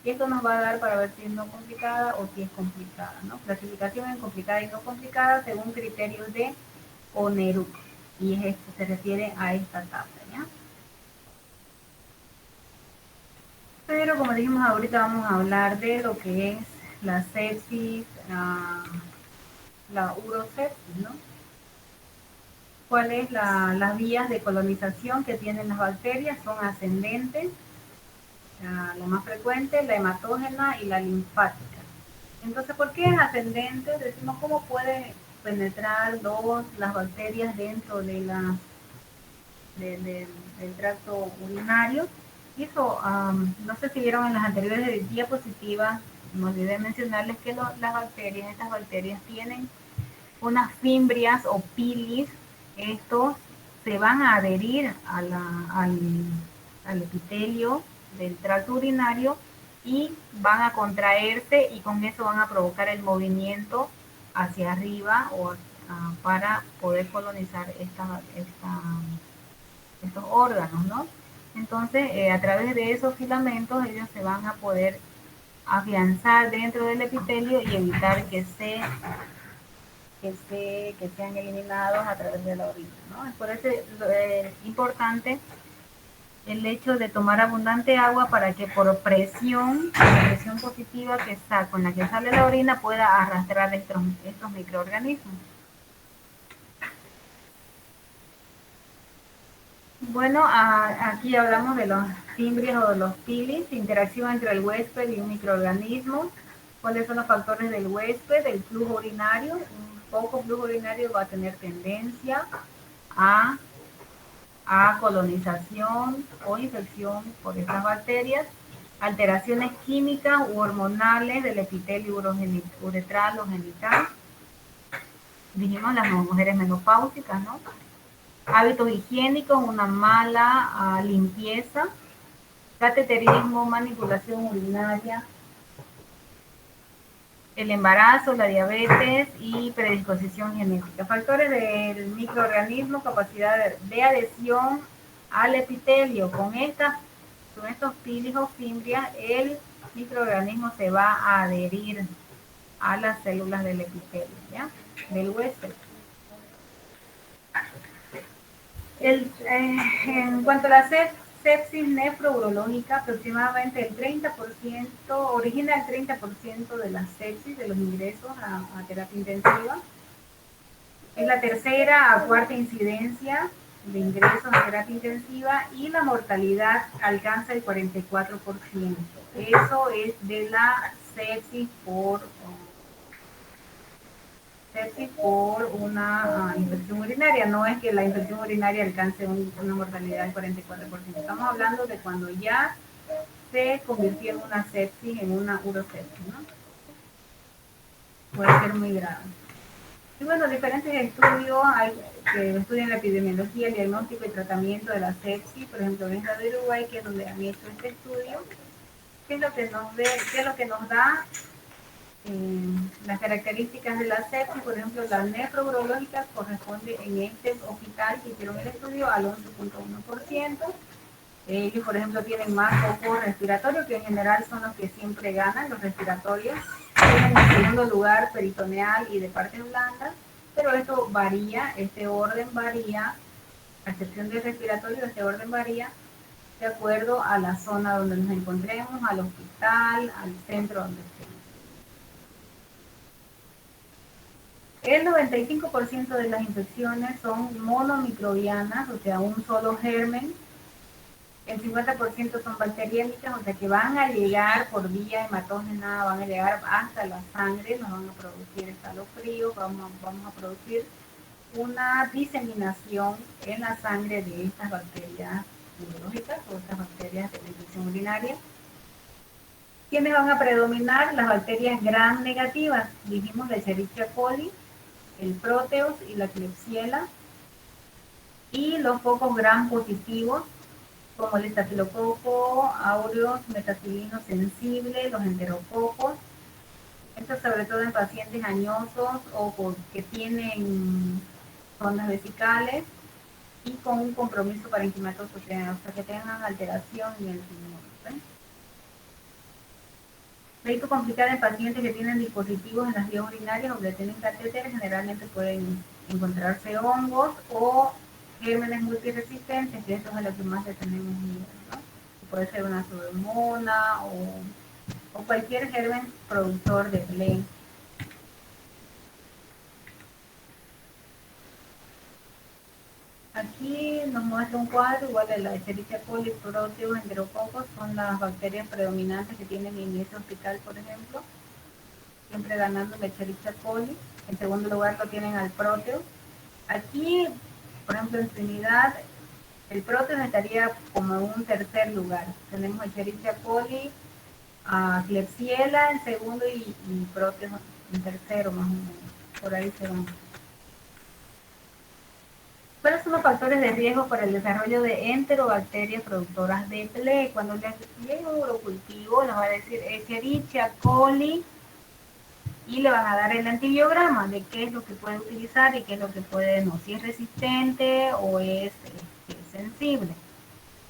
Y esto nos va a dar para ver si es no complicada o si es complicada, ¿no? Clasificación en complicada y no complicada según criterios de ONERU. Y es esto, se refiere a esta tabla, ¿ya? Pero como dijimos ahorita vamos a hablar de lo que es la sepsis, la urosepsis, ¿no? ¿Cuáles las vías de colonización que tienen las bacterias? Son ascendentes, la más frecuente, la hematógena y la linfática. Entonces, ¿por qué es ascendente? Decimos cómo puede penetrar las bacterias dentro de del tracto urinario. Y eso, no sé si vieron en las anteriores diapositivas, me olvidé mencionarles que estas bacterias tienen unas fimbrias o pilis. Estos se van a adherir al epitelio del tracto urinario y van a contraerse y con eso van a provocar el movimiento hacia arriba para poder colonizar estos órganos, ¿no? Entonces, a través de esos filamentos ellos se van a poder afianzar dentro del epitelio y evitar que sean eliminados a través de la orina, ¿no? Es por eso importante el hecho de tomar abundante agua para que por presión, la presión positiva que está con la que sale la orina pueda arrastrar estos microorganismos. Bueno, aquí hablamos de los fimbrias o de los pilis, interacción entre el huésped y un microorganismo. ¿Cuáles son los factores del huésped? El flujo urinario. Un poco flujo urinario va a tener tendencia a colonización o infección por estas bacterias. Alteraciones químicas u hormonales del epitelio uretral o genital. Dijimos las mujeres menopáusicas, ¿no? Hábitos higiénicos, una mala limpieza, cateterismo, manipulación urinaria, el embarazo, la diabetes y predisposición genética. Factores del microorganismo, capacidad de adhesión al epitelio. Con estos pilis o fimbrias, el microorganismo se va a adherir a las células del epitelio, ¿ya? Del huésped. En cuanto a la sepsis nefrourológica, aproximadamente el 30%, origina el 30% de la sepsis, de los ingresos a terapia intensiva. Es la tercera a cuarta incidencia de ingresos a terapia intensiva y la mortalidad alcanza el 44%. Eso es de la sepsis por una infección urinaria. No es que la infección urinaria alcance una mortalidad del 44%. Estamos hablando de cuando ya se convirtió en una sepsis, en una urosepsis, ¿no? Puede ser muy grave. Y bueno, diferentes estudios que estudian la epidemiología, el diagnóstico y tratamiento de la sepsis. Por ejemplo, en la de Uruguay, que es donde han hecho este estudio. ¿Qué es lo que nos da las características de la sepsis? Por ejemplo, la nefrourológica corresponde en este hospital que hicieron el estudio al 11.1%. Ellos, por ejemplo, tienen más focos respiratorios, que en general son los que siempre ganan, los respiratorios. Tienen en segundo lugar peritoneal y de partes blandas, pero esto varía, este orden varía, a excepción del respiratorio, este orden varía de acuerdo a la zona donde nos encontremos, al hospital, al centro donde estemos. El 95% de las infecciones son monomicrobianas, o sea, un solo germen. El 50% son bacteriémicas, o sea, que van a llegar por vía hematógena, van a llegar hasta la sangre, nos van a producir escalofríos, vamos a producir una diseminación en la sangre de estas bacterias biológicas o estas bacterias de la infección urinaria. ¿Quiénes van a predominar? Las bacterias gram negativas. Dijimos la Escherichia coli, el Proteus y la Klebsiella. Y los focos gram positivos, como el estafilococo aureus metacilino sensible, los enterococos. Esto sobre todo en pacientes añosos o que tienen sondas vesicales y con un compromiso parenquimatoso, o sea, que tengan alteración en el riñón, ¿sí? Pleito complicado en pacientes que tienen dispositivos en las vías urinarias donde tienen catéteres, generalmente pueden encontrarse hongos o gérmenes multiresistentes, que eso es a lo que más le tenemos miedo, ¿no? Puede ser una pseudomonas o cualquier germen productor de ble. Aquí nos muestra un cuadro igual de la Escherichia coli, Proteus, Enterococos, son las bacterias predominantes que tienen en ese hospital, por ejemplo, siempre ganando la Escherichia coli. En segundo lugar lo tienen al Proteus. Aquí, por ejemplo, en Trinidad, el Proteus estaría como en un tercer lugar. Tenemos Escherichia coli, a Klebsiella en segundo y Proteus en tercero, más o menos. Por ahí se van. ¿Cuáles son los factores de riesgo para el desarrollo de enterobacterias productoras de ble? Cuando le llega un urocultivo, nos va a decir Escherichia coli y le van a dar el antibiograma de qué es lo que puede utilizar y qué es lo que puede no, si es resistente o es sensible.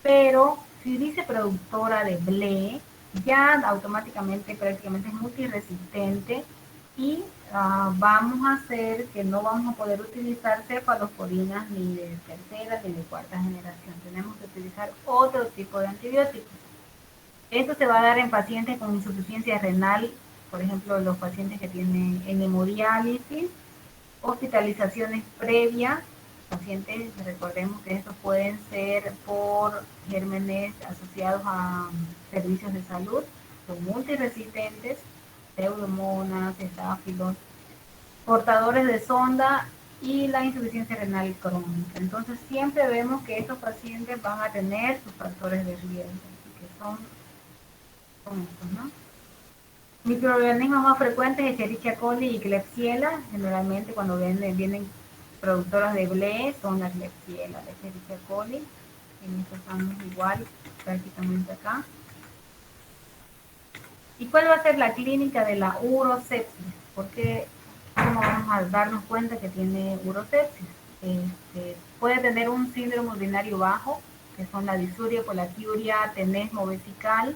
Pero si dice productora de ble, ya automáticamente prácticamente es multiresistente y vamos a hacer que no vamos a poder utilizar cefalosporinas ni de tercera ni de cuarta generación. Tenemos que utilizar otro tipo de antibióticos. Esto se va a dar en pacientes con insuficiencia renal, por ejemplo, los pacientes que tienen hemodiálisis, hospitalizaciones previas, pacientes, recordemos que estos pueden ser por gérmenes asociados a servicios de salud, son multiresistentes, pseudomonas, estáfilos, portadores de sonda y la insuficiencia renal crónica. Entonces siempre vemos que estos pacientes van a tener sus factores de riesgo, que son estos, ¿no? Microorganismos más frecuentes, Escherichia coli y Klebsiella, generalmente cuando vienen productoras de ble son la Klebsiella, la Escherichia coli, en estos estamos igual prácticamente acá. ¿Y cuál va a ser la clínica de la urosepsis? Porque ¿cómo vamos a darnos cuenta que tiene urosepsis? Puede tener un síndrome urinario bajo, que son la disuria, polatiuria, tenesmo vesical,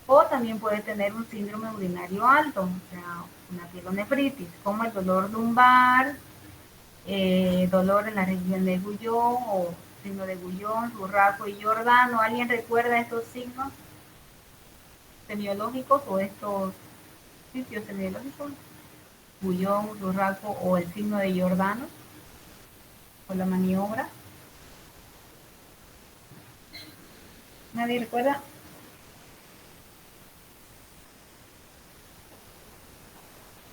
o también puede tener un síndrome urinario alto, o sea, una pielonefritis, como el dolor lumbar, dolor en la región de Gullón o signo de Gullón, Urraco y Giordano. ¿Alguien recuerda estos signos semiológicos o estos sitios semiológicos? Gullón, Urraco o el signo de Giordano o la maniobra. ¿Nadie recuerda?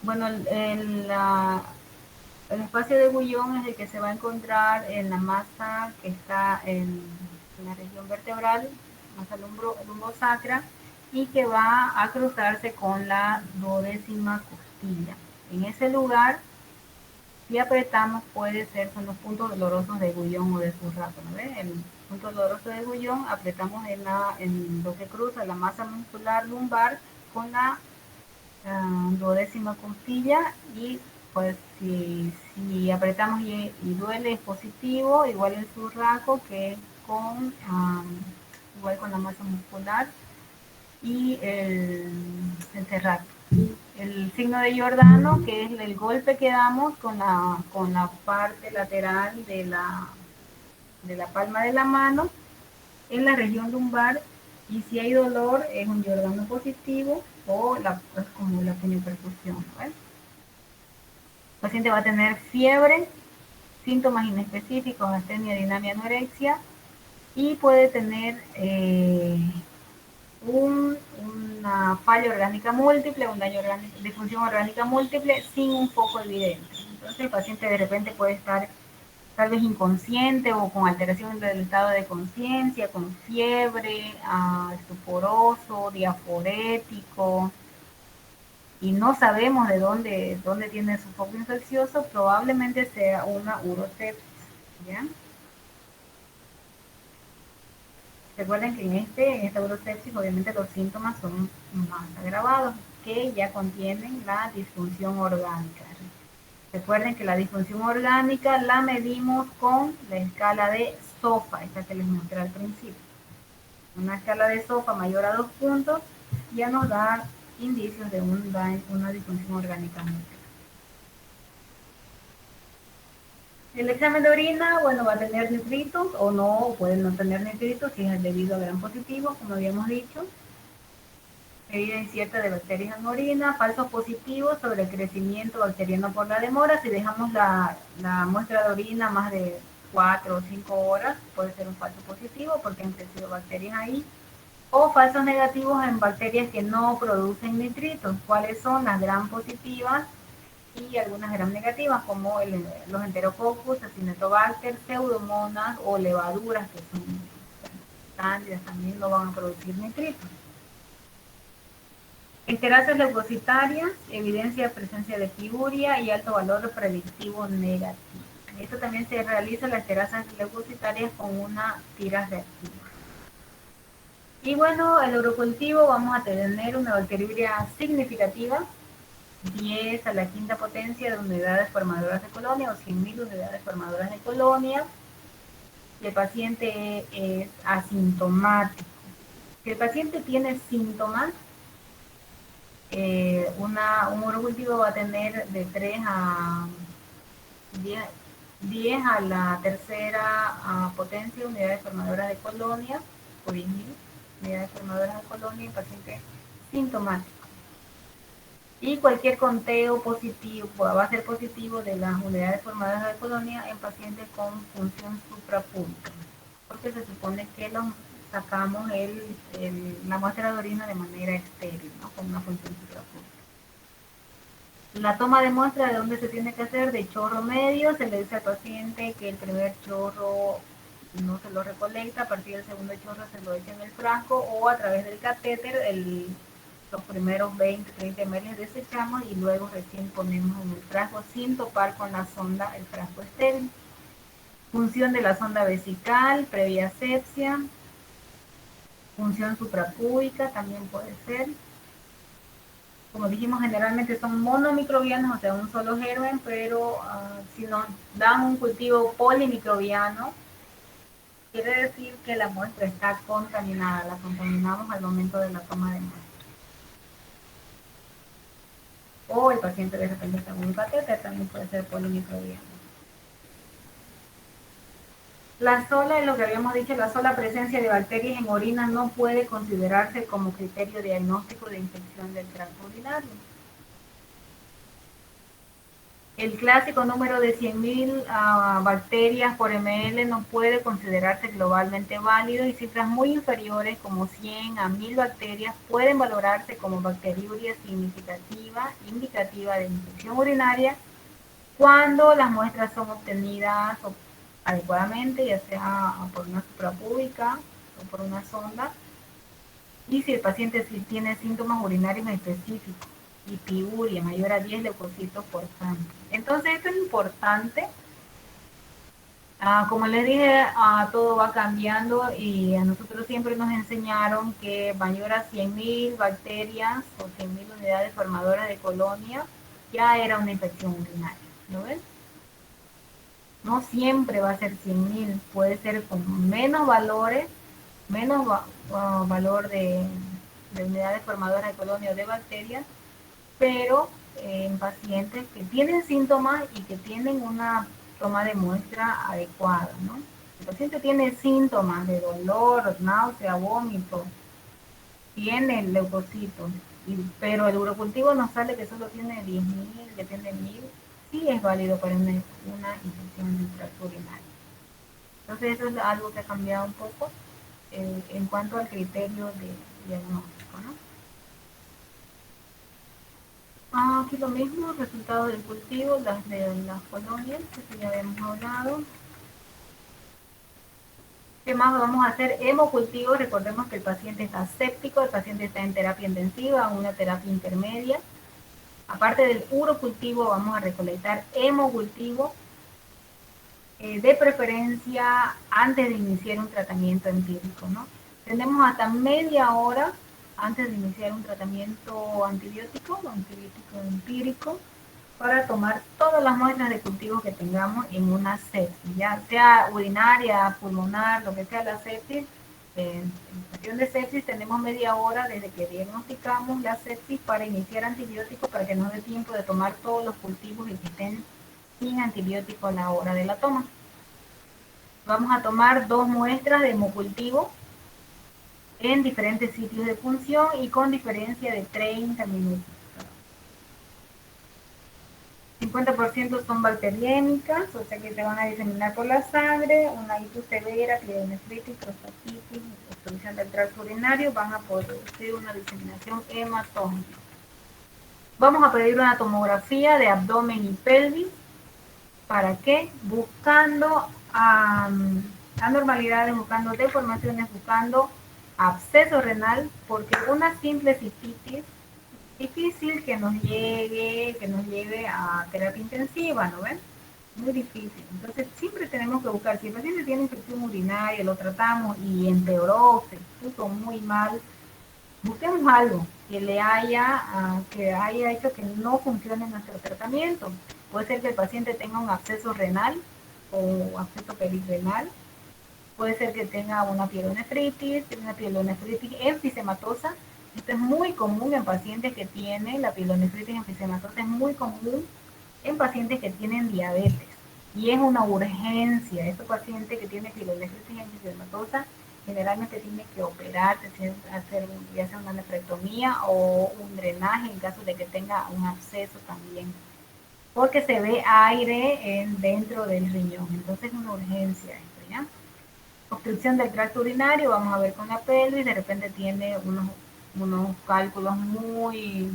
Bueno, el espacio de Gullón es el que se va a encontrar en la masa que está en la región vertebral, masa lumbosacra, y que va a cruzarse con la 12ª costilla. En ese lugar, si apretamos, puede ser, son los puntos dolorosos de Gullón o de Urraco, ¿no ves? El punto doloroso de Gullón, apretamos en lo que cruza la masa muscular lumbar con la 12ª costilla y pues si apretamos y duele es positivo, igual el surraco que con igual con la masa muscular y el cerraco. El signo de Giordano, que es el golpe que damos con la parte lateral de la palma de la mano en la región lumbar, y si hay dolor es un Giordano positivo o es como la puniopercusión, ¿no? El paciente va a tener fiebre, síntomas inespecíficos, astenia, dinamia, anorexia, y puede tener una falla orgánica múltiple, un daño disfunción orgánica múltiple sin un foco evidente. Entonces el paciente de repente puede estar tal vez inconsciente o con alteración del estado de conciencia, con fiebre, estuporoso, diaforético, y no sabemos de dónde tiene su foco infeccioso, probablemente sea una urosepsis, ¿ya? Recuerden que en esta urosepsis obviamente los síntomas son más agravados, que ya contienen la disfunción orgánica. Recuerden que la disfunción orgánica la medimos con la escala de SOFA, esta que les mostré al principio. Una escala de SOFA mayor a 2 puntos ya nos da indicios de una disfunción orgánica múltiple. El examen de orina, bueno, va a tener nitritos o no, puede no tener nitritos si es debido a gram positivo, como habíamos dicho. Medida incierta de bacterias en orina, falsos positivos sobre el crecimiento bacteriano por la demora. Si dejamos la muestra de orina más de 4 o 5 horas, puede ser un falso positivo porque han crecido bacterias ahí. O falsos negativos en bacterias que no producen nitritos. ¿Cuáles son? Las gram positivas y algunas gram negativas, como los enterococcus, acinetobacter, pseudomonas o levaduras que son cándidas, también no van a producir nitritos. Esterasas leucocitarias, evidencia de presencia de figuria y alto valor predictivo negativo. Esto también se realiza las esterasas leucocitarias con una tira reactiva. Y bueno, el urocultivo vamos a tener una bacteriuria significativa, 10 a la quinta potencia de unidades formadoras de colonia o 100.000 unidades formadoras de colonia. Y el paciente es asintomático. Si el paciente tiene síntomas, un urocultivo va a tener de 3 a 10 a la tercera potencia unidades formadoras de colonia por 10.000 unidades formadoras de colonia en paciente sintomático. Y cualquier conteo positivo va a ser positivo de las unidades formadoras de colonia en pacientes con función suprapúbica, porque se supone que sacamos la muestra de orina de manera estéril, ¿no? Con una función suprapúbica. La toma de muestra, ¿de dónde se tiene que hacer? De chorro medio. Se le dice al paciente que el primer chorro no se lo recolecta, a partir del segundo chorro se lo echa en el frasco o a través del catéter, los primeros 20, 30 ml desechamos y luego recién ponemos en el frasco sin topar con la sonda el frasco estéril. Función de la sonda vesical, previa asepsia. Función suprapúbica también puede ser. Como dijimos, generalmente son monomicrobianos, o sea, un solo germen, pero si nos dan un cultivo polimicrobiano, quiere decir que la muestra está contaminada, la contaminamos al momento de la toma de muestra. O el paciente de repente está con un catéter, también puede ser polimicrobiano. La sola, lo que habíamos dicho, la sola presencia de bacterias en orina no puede considerarse como criterio diagnóstico de infección del tracto urinario. El clásico número de 100.000 bacterias por ml no puede considerarse globalmente válido y cifras muy inferiores como 100 a 1000 bacterias pueden valorarse como bacteriuria significativa, indicativa de infección urinaria cuando las muestras son obtenidas adecuadamente, ya sea por una suprapúbica o por una sonda, y si el paciente sí tiene síntomas urinarios específicos y piuria mayor a 10 leucocitos por tanto. Entonces esto es importante. Como les dije, todo va cambiando y a nosotros siempre nos enseñaron que mayor a 100.000 bacterias o 100.000 unidades formadoras de colonia ya era una infección urinaria, ¿lo ven? No siempre va a ser 100.000, puede ser con menos valores, menos valor de unidades formadoras de colonia o de bacterias, pero en pacientes que tienen síntomas y que tienen una toma de muestra adecuada, ¿no? Si el paciente tiene síntomas de dolor, náusea, vómito, tiene leucocitos, pero el urocultivo nos sale que solo tiene 10.000, que tiene 1.000, sí es válido para una infección del tracto urinario. Entonces eso es algo que ha cambiado un poco en cuanto al criterio de diagnóstico, ¿no? Aquí lo mismo, resultados del cultivo, las de las colonias, que ya habíamos hablado. ¿Qué más vamos a hacer? Hemocultivo, recordemos que el paciente está séptico, el paciente está en terapia intensiva, una terapia intermedia. Aparte del urocultivo, vamos a recolectar hemocultivo, de preferencia antes de iniciar un tratamiento empírico, ¿no? Tenemos hasta media hora antes de iniciar un tratamiento antibiótico empírico, para tomar todas las muestras de cultivo que tengamos en una sepsis, ya sea urinaria, pulmonar, lo que sea la sepsis, En cuestión de sepsis tenemos media hora desde que diagnosticamos la sepsis para iniciar antibióticos para que nos dé tiempo de tomar todos los cultivos y que estén sin antibiótico a la hora de la toma. Vamos a tomar 2 muestras de hemocultivo en diferentes sitios de función y con diferencia de 30 minutos. 50% son bacteriémicas, o sea que se van a diseminar por la sangre, una hipo severa, pielonefritis, prostatitis, obstrucción del tracto urinario, van a producir una diseminación hematógena. Vamos a pedir una tomografía de abdomen y pelvis. ¿Para qué? Buscando anormalidades, buscando deformaciones, buscando absceso renal, porque una simple cistitis difícil que nos lleve a terapia intensiva, ¿no ven? Muy difícil. Entonces siempre tenemos que buscar, si el paciente tiene infección urinaria, lo tratamos y empeoró, se puso muy mal, busquemos algo que le que haya hecho que no funcione nuestro tratamiento. Puede ser que el paciente tenga un absceso renal o absceso perirenal, puede ser que tenga una pielonefritis enfisematosa. Esto es muy común en pacientes que tienen la pielonefritis enfisematosa, es muy común en pacientes que tienen diabetes y es una urgencia. Este paciente que tiene pielonefritis enfisematosa generalmente tiene que operarse, hacer ya sea una nefrectomía o un drenaje en caso de que tenga un absceso también, porque se ve aire dentro del riñón, entonces es una urgencia esto, ¿ya? Obstrucción del tracto urinario, vamos a ver con la pelvis, de repente tiene unos cálculos muy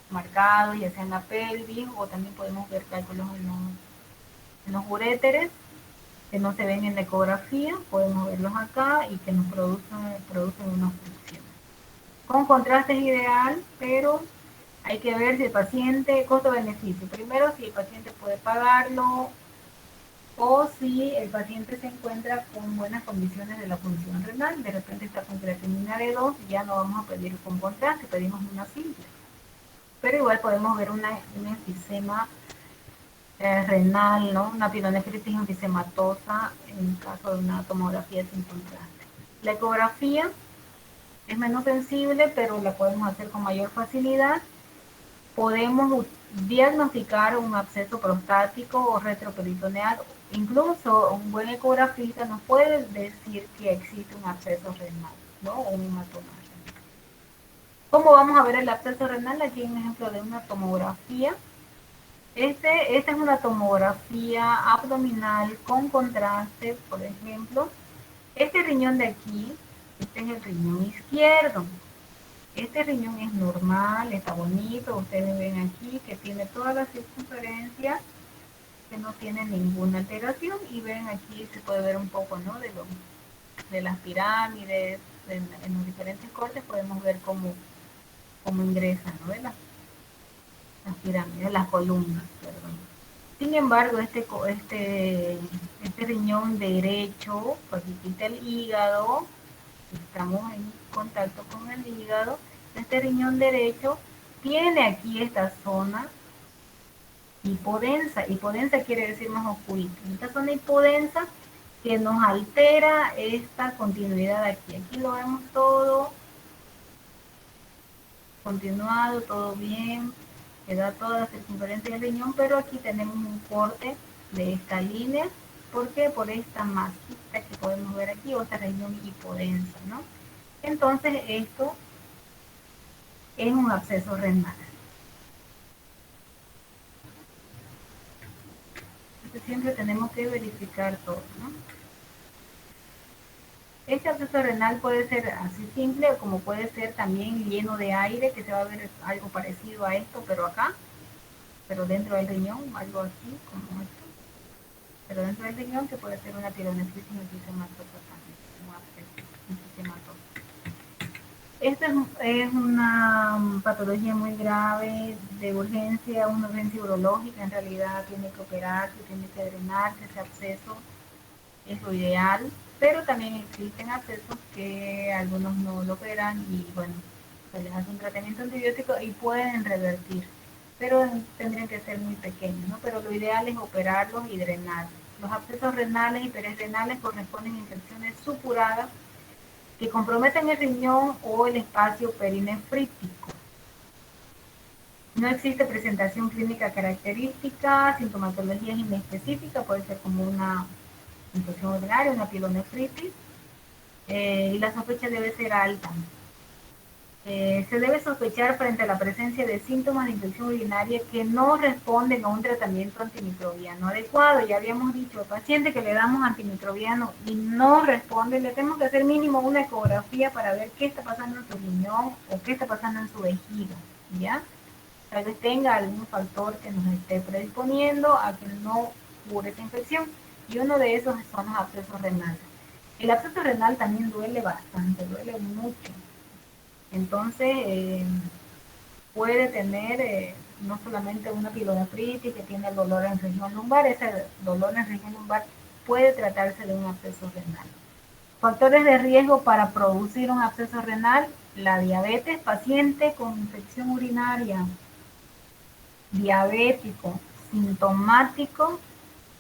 marcados, ya sea en la pelvis, o también podemos ver cálculos en los uréteres, que no se ven en la ecografía, podemos verlos acá y que nos producen una obstrucción. Con contraste es ideal, pero hay que ver si el paciente, costo-beneficio, primero si el paciente puede pagarlo, o si el paciente se encuentra con buenas condiciones de la función renal, de repente está con creatinina de 2, ya no vamos a pedir con contraste, pedimos una simple. Pero igual podemos ver un enfisema renal, ¿no? Una pielonefritis enfisematosa en caso de una tomografía sin contraste. La ecografía es menos sensible, pero la podemos hacer con mayor facilidad. Podemos diagnosticar un absceso prostático o retroperitoneal. Incluso un buen ecografista nos puede decir que existe un absceso renal, ¿no? O un hematoma renal. ¿Cómo vamos a ver el absceso renal? Aquí hay un ejemplo de una tomografía. Esta es una tomografía abdominal con contraste, por ejemplo. Este riñón de aquí, este es el riñón izquierdo. Este riñón es normal, está bonito, ustedes ven aquí que tiene toda la circunferencia, que no tiene ninguna alteración, y ven aquí se puede ver un poco, ¿no? de las pirámides, en los diferentes cortes podemos ver cómo ingresan, ¿no? Las pirámides, las columnas, perdón. Sin embargo, este riñón derecho, pues aquí está el hígado, estamos en contacto con el hígado, este riñón derecho tiene aquí esta zona hipodensa. Hipodensa quiere decir más oscurita. Esta zona hipodensa que nos altera esta continuidad aquí. Aquí lo vemos todo continuado, todo bien, que da toda la circunferencia del riñón, pero aquí tenemos un corte de esta línea. ¿Por qué? Por esta masita que podemos ver aquí, o esta región hipodensa, ¿no? Entonces esto es un absceso renal. Entonces siempre tenemos que verificar todo, ¿no? Este absceso renal puede ser así simple, como puede ser también lleno de aire, que se va a ver algo parecido a esto, pero acá, pero dentro del riñón, algo así como esto. Pero dentro del riñón, que puede ser una pielonefritis enfisematosa también, un absceso enfisematoso. Esta es una patología muy grave, de urgencia, una urgencia urológica, en realidad tiene que operarse, tiene que drenarse ese absceso, es lo ideal, pero también existen abscesos que algunos no lo operan y bueno, se les hace un tratamiento antibiótico y pueden revertir, pero tendrían que ser muy pequeños, ¿no? Pero lo ideal es operarlos y drenar. Los abscesos renales y perirrenales corresponden a infecciones supuradas que comprometen el riñón o el espacio perinefrítico. No existe presentación clínica característica, sintomatología inespecífica, puede ser como una infección urinaria, una pielonefritis, y la sospecha debe ser alta. Se debe sospechar frente a la presencia de síntomas de infección urinaria que no responden a un tratamiento antimicrobiano adecuado. Ya habíamos dicho, al paciente que le damos antimicrobiano y no responde, le tenemos que hacer mínimo una ecografía para ver qué está pasando en su riñón o qué está pasando en su vejiga, ¿ya? Tal vez tenga algún factor que nos esté predisponiendo a que no cure esa infección. Y uno de esos son los abscesos renales. El absceso renal también duele bastante, duele mucho. Entonces, puede tener no solamente una pielonefritis que tiene el dolor en región lumbar, ese dolor en región lumbar puede tratarse de un absceso renal. Factores de riesgo para producir un absceso renal: la diabetes, paciente con infección urinaria, diabético, sintomático,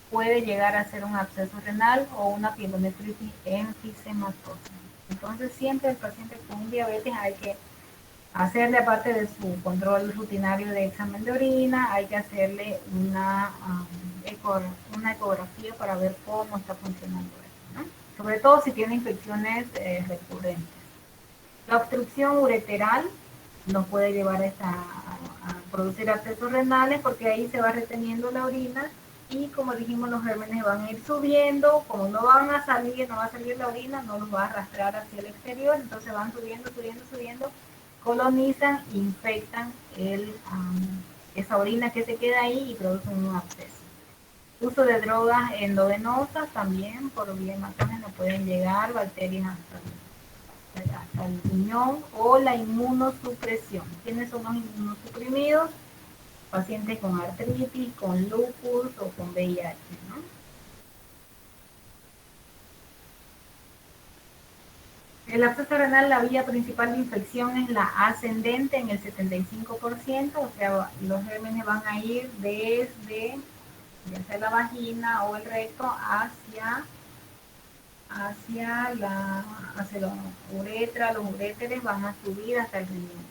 puede llegar a ser un absceso renal o una pielonefritis enfisematosa. Entonces, siempre el paciente con diabetes hay que hacerle, aparte de su control rutinario de examen de orina, hay que hacerle una ecografía para ver cómo está funcionando eso, ¿no? Sobre todo si tiene infecciones recurrentes. La obstrucción ureteral nos puede llevar a producir abscesos renales porque ahí se va reteniendo la orina y, como dijimos, los gérmenes van a ir subiendo, como no van a salir, no va a salir la orina, no los va a arrastrar hacia el exterior, entonces van subiendo, colonizan, infectan esa orina que se queda ahí y producen un absceso. Uso de drogas endovenosas también por vía hematógena pueden llegar bacterias hasta el riñón, o la inmunosupresión. ¿Quiénes son los inmunosuprimidos? Pacientes con artritis, con lupus o con VIH, ¿no? El absceso renal, la vía principal de infección es la ascendente en el 75%, o sea, los gérmenes van a ir desde, ya sea la vagina o el recto, hacia la uretra, los uréteres van a subir hasta el riñón.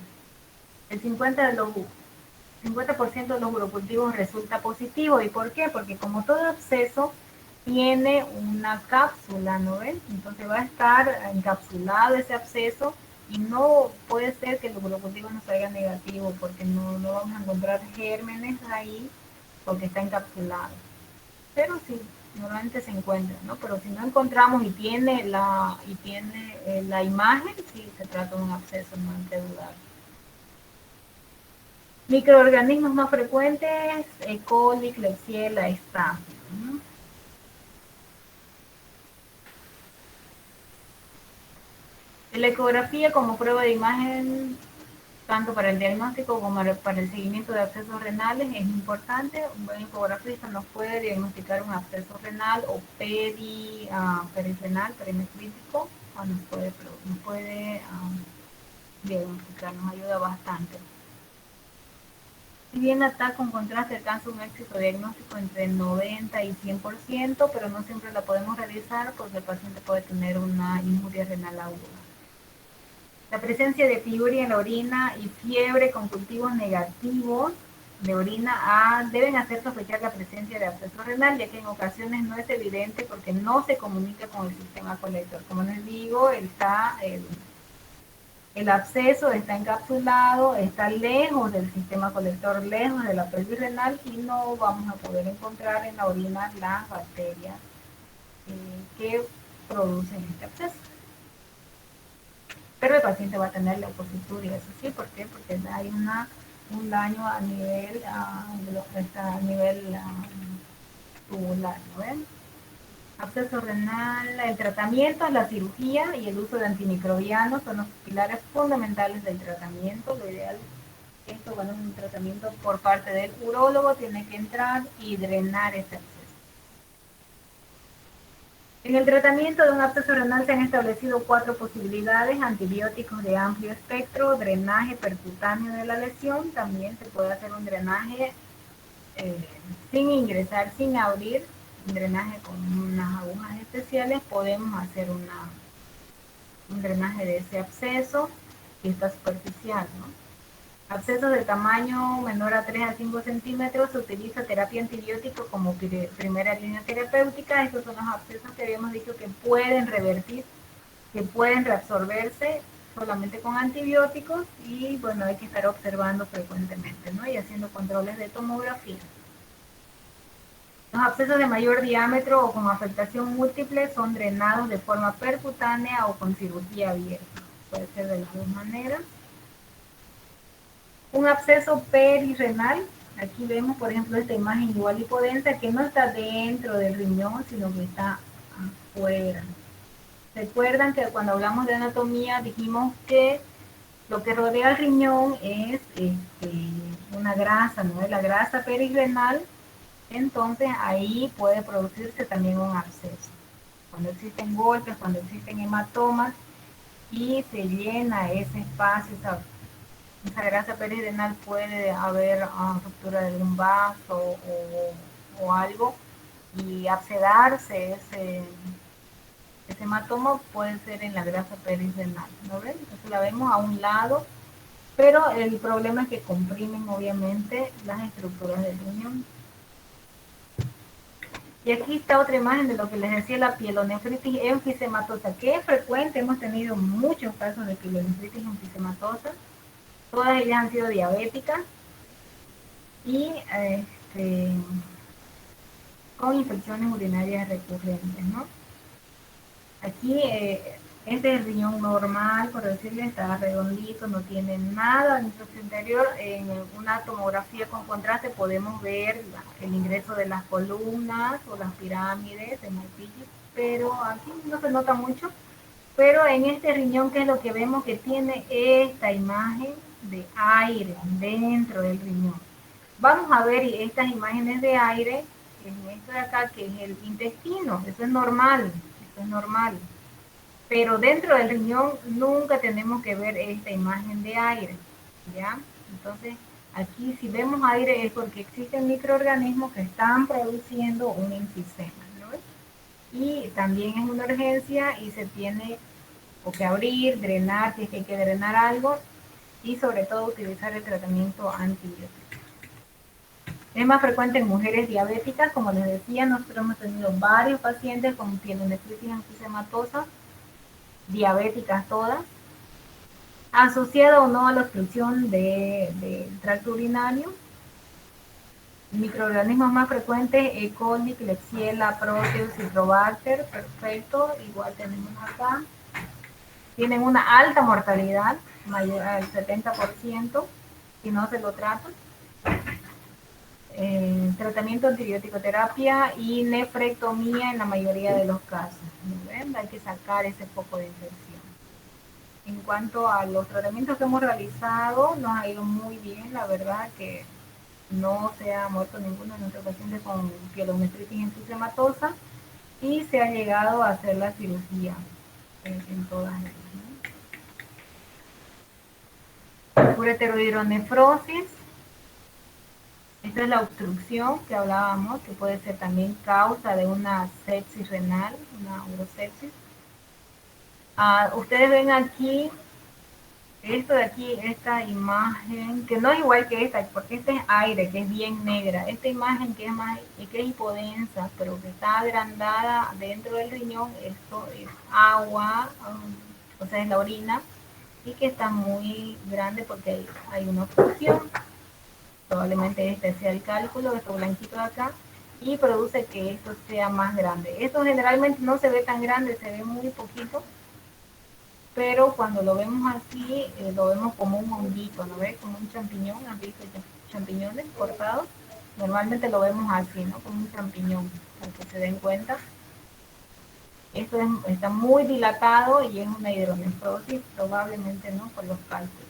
El 50% de los urocultivos resulta positivo. ¿Y por qué? Porque como todo absceso tiene una cápsula, ¿no ven? Entonces va a estar encapsulado ese absceso y no puede ser que el urocultivo no salga negativo porque no vamos a encontrar gérmenes ahí porque está encapsulado. Pero sí, normalmente se encuentra, ¿no? Pero si no encontramos y tiene la imagen, sí se trata de un absceso, no hay que dudar. Microorganismos más frecuentes: E. coli, Klebsiella, Staph, ¿no? La ecografía como prueba de imagen, tanto para el diagnóstico como para el seguimiento de abscesos renales, es importante. Un buen ecografista nos puede diagnosticar un absceso renal o perirenal, perinefrítico, o nos puede diagnosticar, nos ayuda bastante. Si bien ataca con contraste alcanza un éxito diagnóstico entre 90 y 100%, pero no siempre la podemos realizar porque el paciente puede tener una injuria renal aguda. La presencia de piuria en la orina y fiebre con cultivos negativos de orina deben hacer sospechar la presencia de absceso renal, ya que en ocasiones no es evidente porque no se comunica con el sistema colector. Como les digo, el absceso está encapsulado, está lejos del sistema colector, lejos de la pelvis renal, y no vamos a poder encontrar en la orina las bacterias que producen este absceso. Pero el paciente va a tener leucocituria, eso sí. ¿Por qué? Porque hay un daño a nivel tubular, ¿no ven? Absceso renal, el tratamiento, la cirugía y el uso de antimicrobianos son los pilares fundamentales del tratamiento. Lo ideal es que, bueno, un tratamiento por parte del urólogo tiene que entrar y drenar ese absceso. En el tratamiento de un absceso renal se han establecido 4 posibilidades: antibióticos de amplio espectro, drenaje percutáneo de la lesión, también se puede hacer un drenaje sin ingresar, sin abrir, un drenaje con unas agujas especiales, podemos hacer un drenaje de ese absceso que está superficial, ¿no? Abscesos de tamaño menor a 3 a 5 centímetros, se utiliza terapia antibiótica como primera línea terapéutica. Estos son los abscesos que habíamos dicho que pueden revertir, que pueden reabsorberse solamente con antibióticos, y bueno, hay que estar observando frecuentemente, ¿no? Y haciendo controles de tomografía. Los abscesos de mayor diámetro o con afectación múltiple son drenados de forma percutánea o con cirugía abierta. Puede ser de las dos maneras. Un absceso perirrenal, aquí vemos por ejemplo esta imagen igual hipodensa que no está dentro del riñón, sino que está afuera. Recuerdan que cuando hablamos de anatomía dijimos que lo que rodea el riñón es una grasa, ¿no? Es la grasa perirrenal. Entonces ahí puede producirse también un absceso. Cuando existen golpes, cuando existen hematomas y se llena ese espacio, esa grasa perirrenal, puede haber ruptura de algún vaso o algo, y abscedarse ese hematoma puede ser en la grasa perirrenal, ¿no ven? Entonces la vemos a un lado, pero el problema es que comprimen obviamente las estructuras del riñón. Y aquí está otra imagen de lo que les decía, la pielonefritis enfisematosa, que es frecuente. Hemos tenido muchos casos de pielonefritis enfisematosa. Todas ellas han sido diabéticas y con infecciones urinarias recurrentes, ¿no? Aquí este es el riñón normal, por decirle, está redondito, no tiene nada en su interior. En una tomografía con contraste podemos ver el ingreso de las columnas o las pirámides en Malpighi, pero aquí no se nota mucho. Pero en este riñón, ¿qué es lo que vemos? Que tiene esta imagen de aire dentro del riñón. Vamos a ver estas imágenes de aire en esto de acá, que es el intestino. Eso es normal, eso es normal. Pero dentro del riñón nunca tenemos que ver esta imagen de aire, ¿ya? Entonces, aquí si vemos aire es porque existen microorganismos que están produciendo un enfisema, ¿no? Y también es una urgencia y se tiene que abrir, drenar, si es que hay que drenar algo, y sobre todo utilizar el tratamiento antibiótico. Es más frecuente en mujeres diabéticas, como les decía. Nosotros hemos tenido varios pacientes con pielonefritis enfisematosa, diabéticas todas, asociado o no a la obstrucción del tracto urinario. Microorganismos más frecuentes: E. coli, Klebsiella, Proteus, Citrobacter, perfecto, igual tenemos acá. Tienen una alta mortalidad, mayor al 70%, si no se lo tratan. Tratamiento antibiótico terapia y nefrectomía en la mayoría de los casos. ¿Ven? Hay que sacar ese foco de infección. En cuanto a los tratamientos que hemos realizado, nos ha ido muy bien, la verdad que no se ha muerto ninguno de nuestros pacientes con pielonefritis enfisematosa, y se ha llegado a hacer la cirugía en todas ellas, ¿no? Ureterohidronefrosis. Esta es la obstrucción que hablábamos, que puede ser también causa de una sepsis renal, una urosepsis. Ustedes ven aquí, esto de aquí, esta imagen, que no es igual que esta, porque este es aire, que es bien negra. Esta imagen que es hipodensa, pero que está agrandada dentro del riñón, esto es agua, o sea, es la orina, y que está muy grande porque hay una obstrucción. Probablemente este sea el cálculo, esto blanquito de acá, y produce que esto sea más grande. Esto generalmente no se ve tan grande, se ve muy poquito, pero cuando lo vemos así, lo vemos como un honguito, ¿no ves? Como un champiñón. ¿Han visto champiñones cortados? Normalmente lo vemos así, ¿no? Como un champiñón, para que se den cuenta. Esto está muy dilatado y es una hidronefrosis, probablemente no, por los cálculos.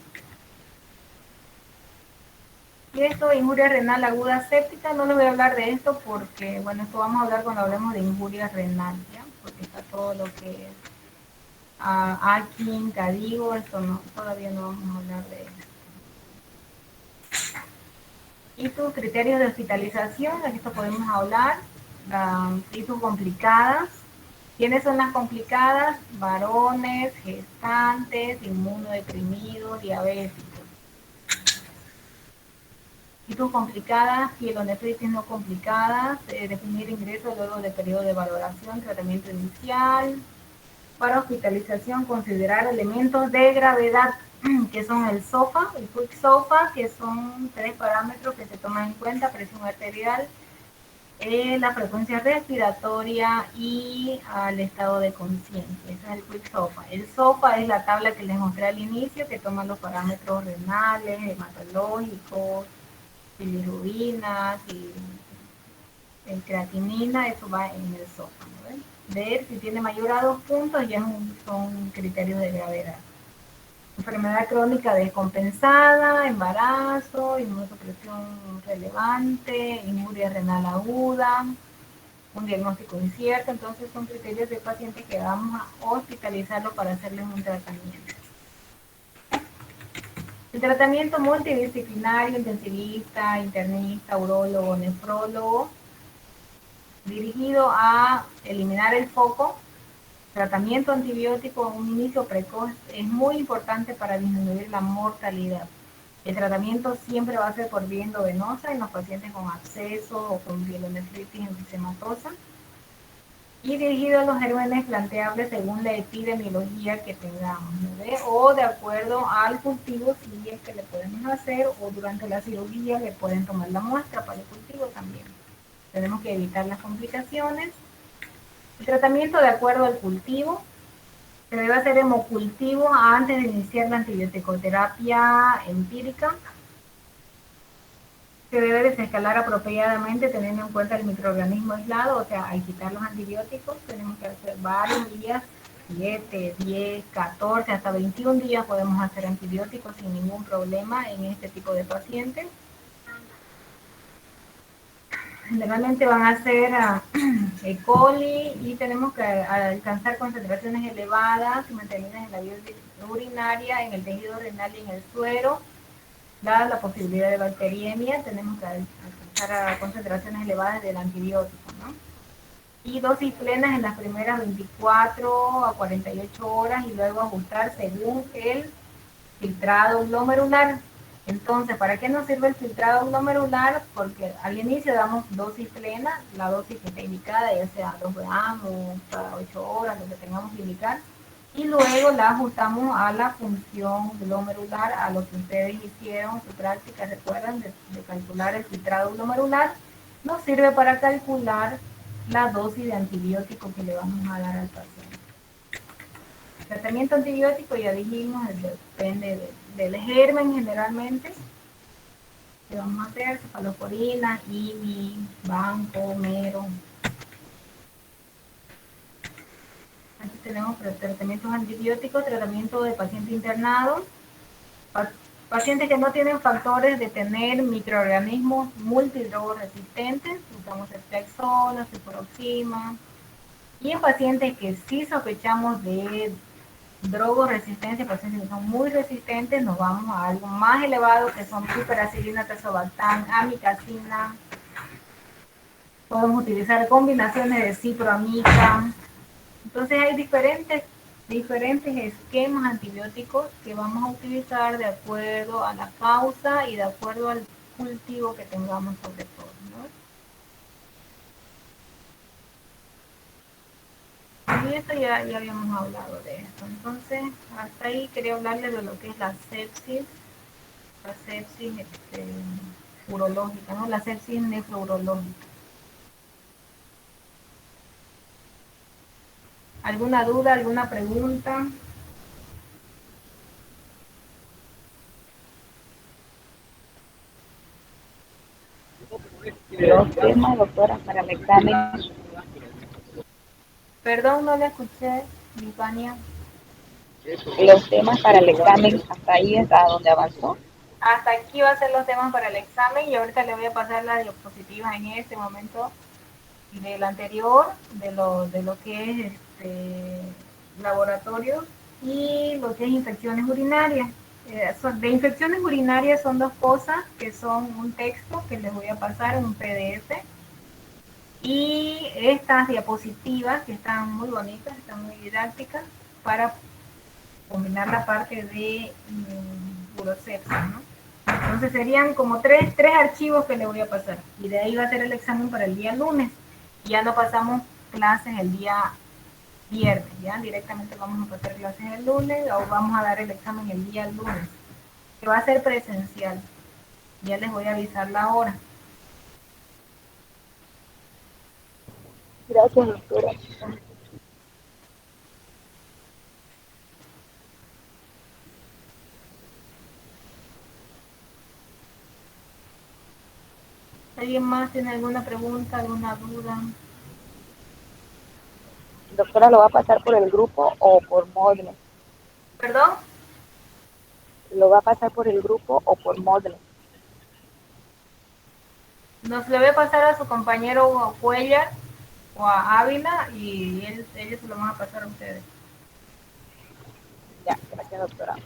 Y esto, injuria renal aguda séptica, no les voy a hablar de esto porque, bueno, esto vamos a hablar cuando hablemos de injuria renal, ¿ya? Porque está todo lo que es Akin, Cadigo, esto no, todavía no vamos a hablar de eso. Y tus criterios de hospitalización, aquí esto podemos hablar, y tus complicadas. ¿Quiénes son las complicadas? Varones, gestantes, inmunodeprimidos, diabéticos. Tipos complicadas, pielonefritis no complicadas, definir ingreso luego de periodo de valoración, tratamiento inicial. Para hospitalización, considerar elementos de gravedad, que son el SOFA, el Quick SOFA, que son 3 parámetros que se toman en cuenta: presión arterial, la frecuencia respiratoria y el estado de conciencia. Ese es el Quick SOFA. El SOFA es la tabla que les mostré al inicio, que toma los parámetros renales, hematológicos, bilirrubinas y creatinina. Eso va en el SOFA, ¿no ven? Ver si tiene mayor a 2 puntos ya son criterios de gravedad. Enfermedad crónica descompensada, embarazo, inmunosupresión relevante, inmuria renal aguda, un diagnóstico incierto. Entonces son criterios de pacientes que vamos a hospitalizarlo para hacerles un tratamiento. El tratamiento multidisciplinario, intensivista, internista, urólogo, nefrólogo, dirigido a eliminar el foco. Tratamiento antibiótico a un inicio precoz es muy importante para disminuir la mortalidad. El tratamiento siempre va a ser por vía endovenosa en los pacientes con absceso o con pielonefritis enfisematosa, y dirigido a los gérmenes planteables según la epidemiología que tengamos, ¿no? O de acuerdo al cultivo, si es que le podemos hacer, o durante la cirugía le pueden tomar la muestra para el cultivo también. Tenemos que evitar las complicaciones. El tratamiento de acuerdo al cultivo: se debe hacer hemocultivo antes de iniciar la antibioticoterapia empírica. Se debe desescalar apropiadamente teniendo en cuenta el microorganismo aislado, o sea, al quitar los antibióticos tenemos que hacer varios días, 7, 10, 14, hasta 21 días podemos hacer antibióticos sin ningún problema en este tipo de pacientes. Generalmente van a ser E. coli, y tenemos que alcanzar concentraciones elevadas y mantenidas en la vía urinaria, en el tejido renal y en el suero. Dada la posibilidad de bacteriemia, tenemos que alcanzar concentraciones elevadas del antibiótico, ¿no? Y dosis plenas en las primeras 24 a 48 horas y luego ajustar según el filtrado glomerular. Entonces, ¿para qué nos sirve el filtrado glomerular? Porque al inicio damos dosis plena, la dosis que está indicada, ya sea 2 gramos, cada 8 horas, lo que tengamos que indicar, y luego la ajustamos a la función glomerular, a lo que ustedes hicieron en su práctica. Recuerdan de calcular el filtrado glomerular. Nos sirve para calcular la dosis de antibiótico que le vamos a dar al paciente. El tratamiento antibiótico, ya dijimos, depende del germen generalmente. Que vamos a hacer cefalosporina, IMI, banco, mero. Aquí tenemos tratamientos antibióticos, tratamiento de paciente internado, pacientes que no tienen factores de tener microorganismos multidrogoresistentes, usamos el ceftriaxona, ciprofloxacin, y en pacientes que sí sospechamos de drogoresistencia, pacientes que son muy resistentes, nos vamos a algo más elevado, que son piperacilina, tazobactam, amikacina. Podemos utilizar combinaciones de ciproamica. Entonces hay diferentes esquemas antibióticos que vamos a utilizar de acuerdo a la causa y de acuerdo al cultivo que tengamos sobre todo, ¿no? Y esto ya habíamos hablado de esto. Entonces, hasta ahí quería hablarles de lo que es la sepsis urológica, ¿no? La sepsis nefrourológica. ¿Alguna duda, alguna pregunta? Los temas, doctora, para el examen. Perdón, no le escuché, Vania. Los temas para el examen, hasta ahí es a donde avanzó. Hasta aquí va a ser los temas para el examen, y ahorita le voy a pasar las diapositivas en este momento del anterior, de lo que es laboratorio, y lo que es infecciones urinarias. De infecciones urinarias son dos cosas, que son un texto que les voy a pasar en un PDF, Y estas diapositivas que están muy bonitas, están muy didácticas, para combinar la parte de urosepsia, ¿no? Entonces serían como tres archivos que le voy a pasar. Y de ahí va a ser el examen para el día lunes. Ya no pasamos clases el día viernes, ya directamente vamos a pasar clases el lunes o vamos a dar el examen el día lunes, que va a ser presencial. Ya les voy a avisar la hora. Gracias, doctora. ¿Alguien más tiene alguna pregunta, alguna duda? Doctora, ¿lo va a pasar por el grupo o por módulo? ¿Perdón? ¿Lo va a pasar por el grupo o por módulo? Nos le voy a pasar a su compañero Cuellar o a Ávila y ellos se lo van a pasar a ustedes. Ya, gracias, doctora.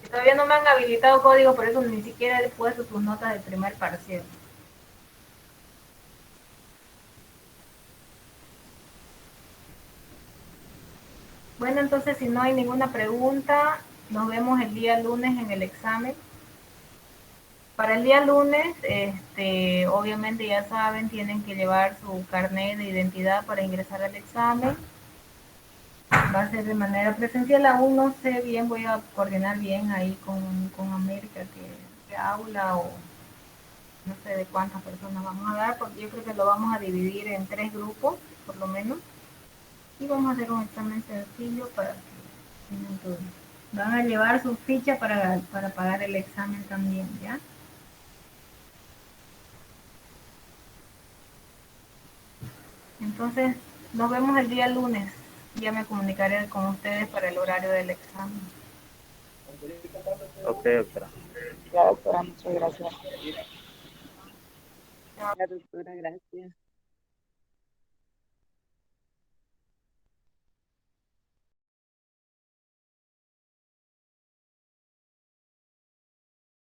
Y todavía no me han habilitado código, por eso ni siquiera he puesto sus notas del primer parcial. Bueno, entonces si no hay ninguna pregunta, nos vemos el día lunes en el examen. Para el día lunes, obviamente ya saben, tienen que llevar su carnet de identidad para ingresar al examen. Va a ser de manera presencial, aún no sé bien, voy a coordinar bien ahí con América que aula o no sé de cuántas personas vamos a dar, porque yo creo que lo vamos a dividir en 3 grupos, por lo menos, y vamos a hacer un examen sencillo para que tengan todo. Van a llevar su ficha para pagar el examen también, ¿ya? Entonces, nos vemos el día lunes. Ya me comunicaré con ustedes para el horario del examen. Ok, doctora. Ya, doctora, muchas gracias. Ya, doctora, gracias.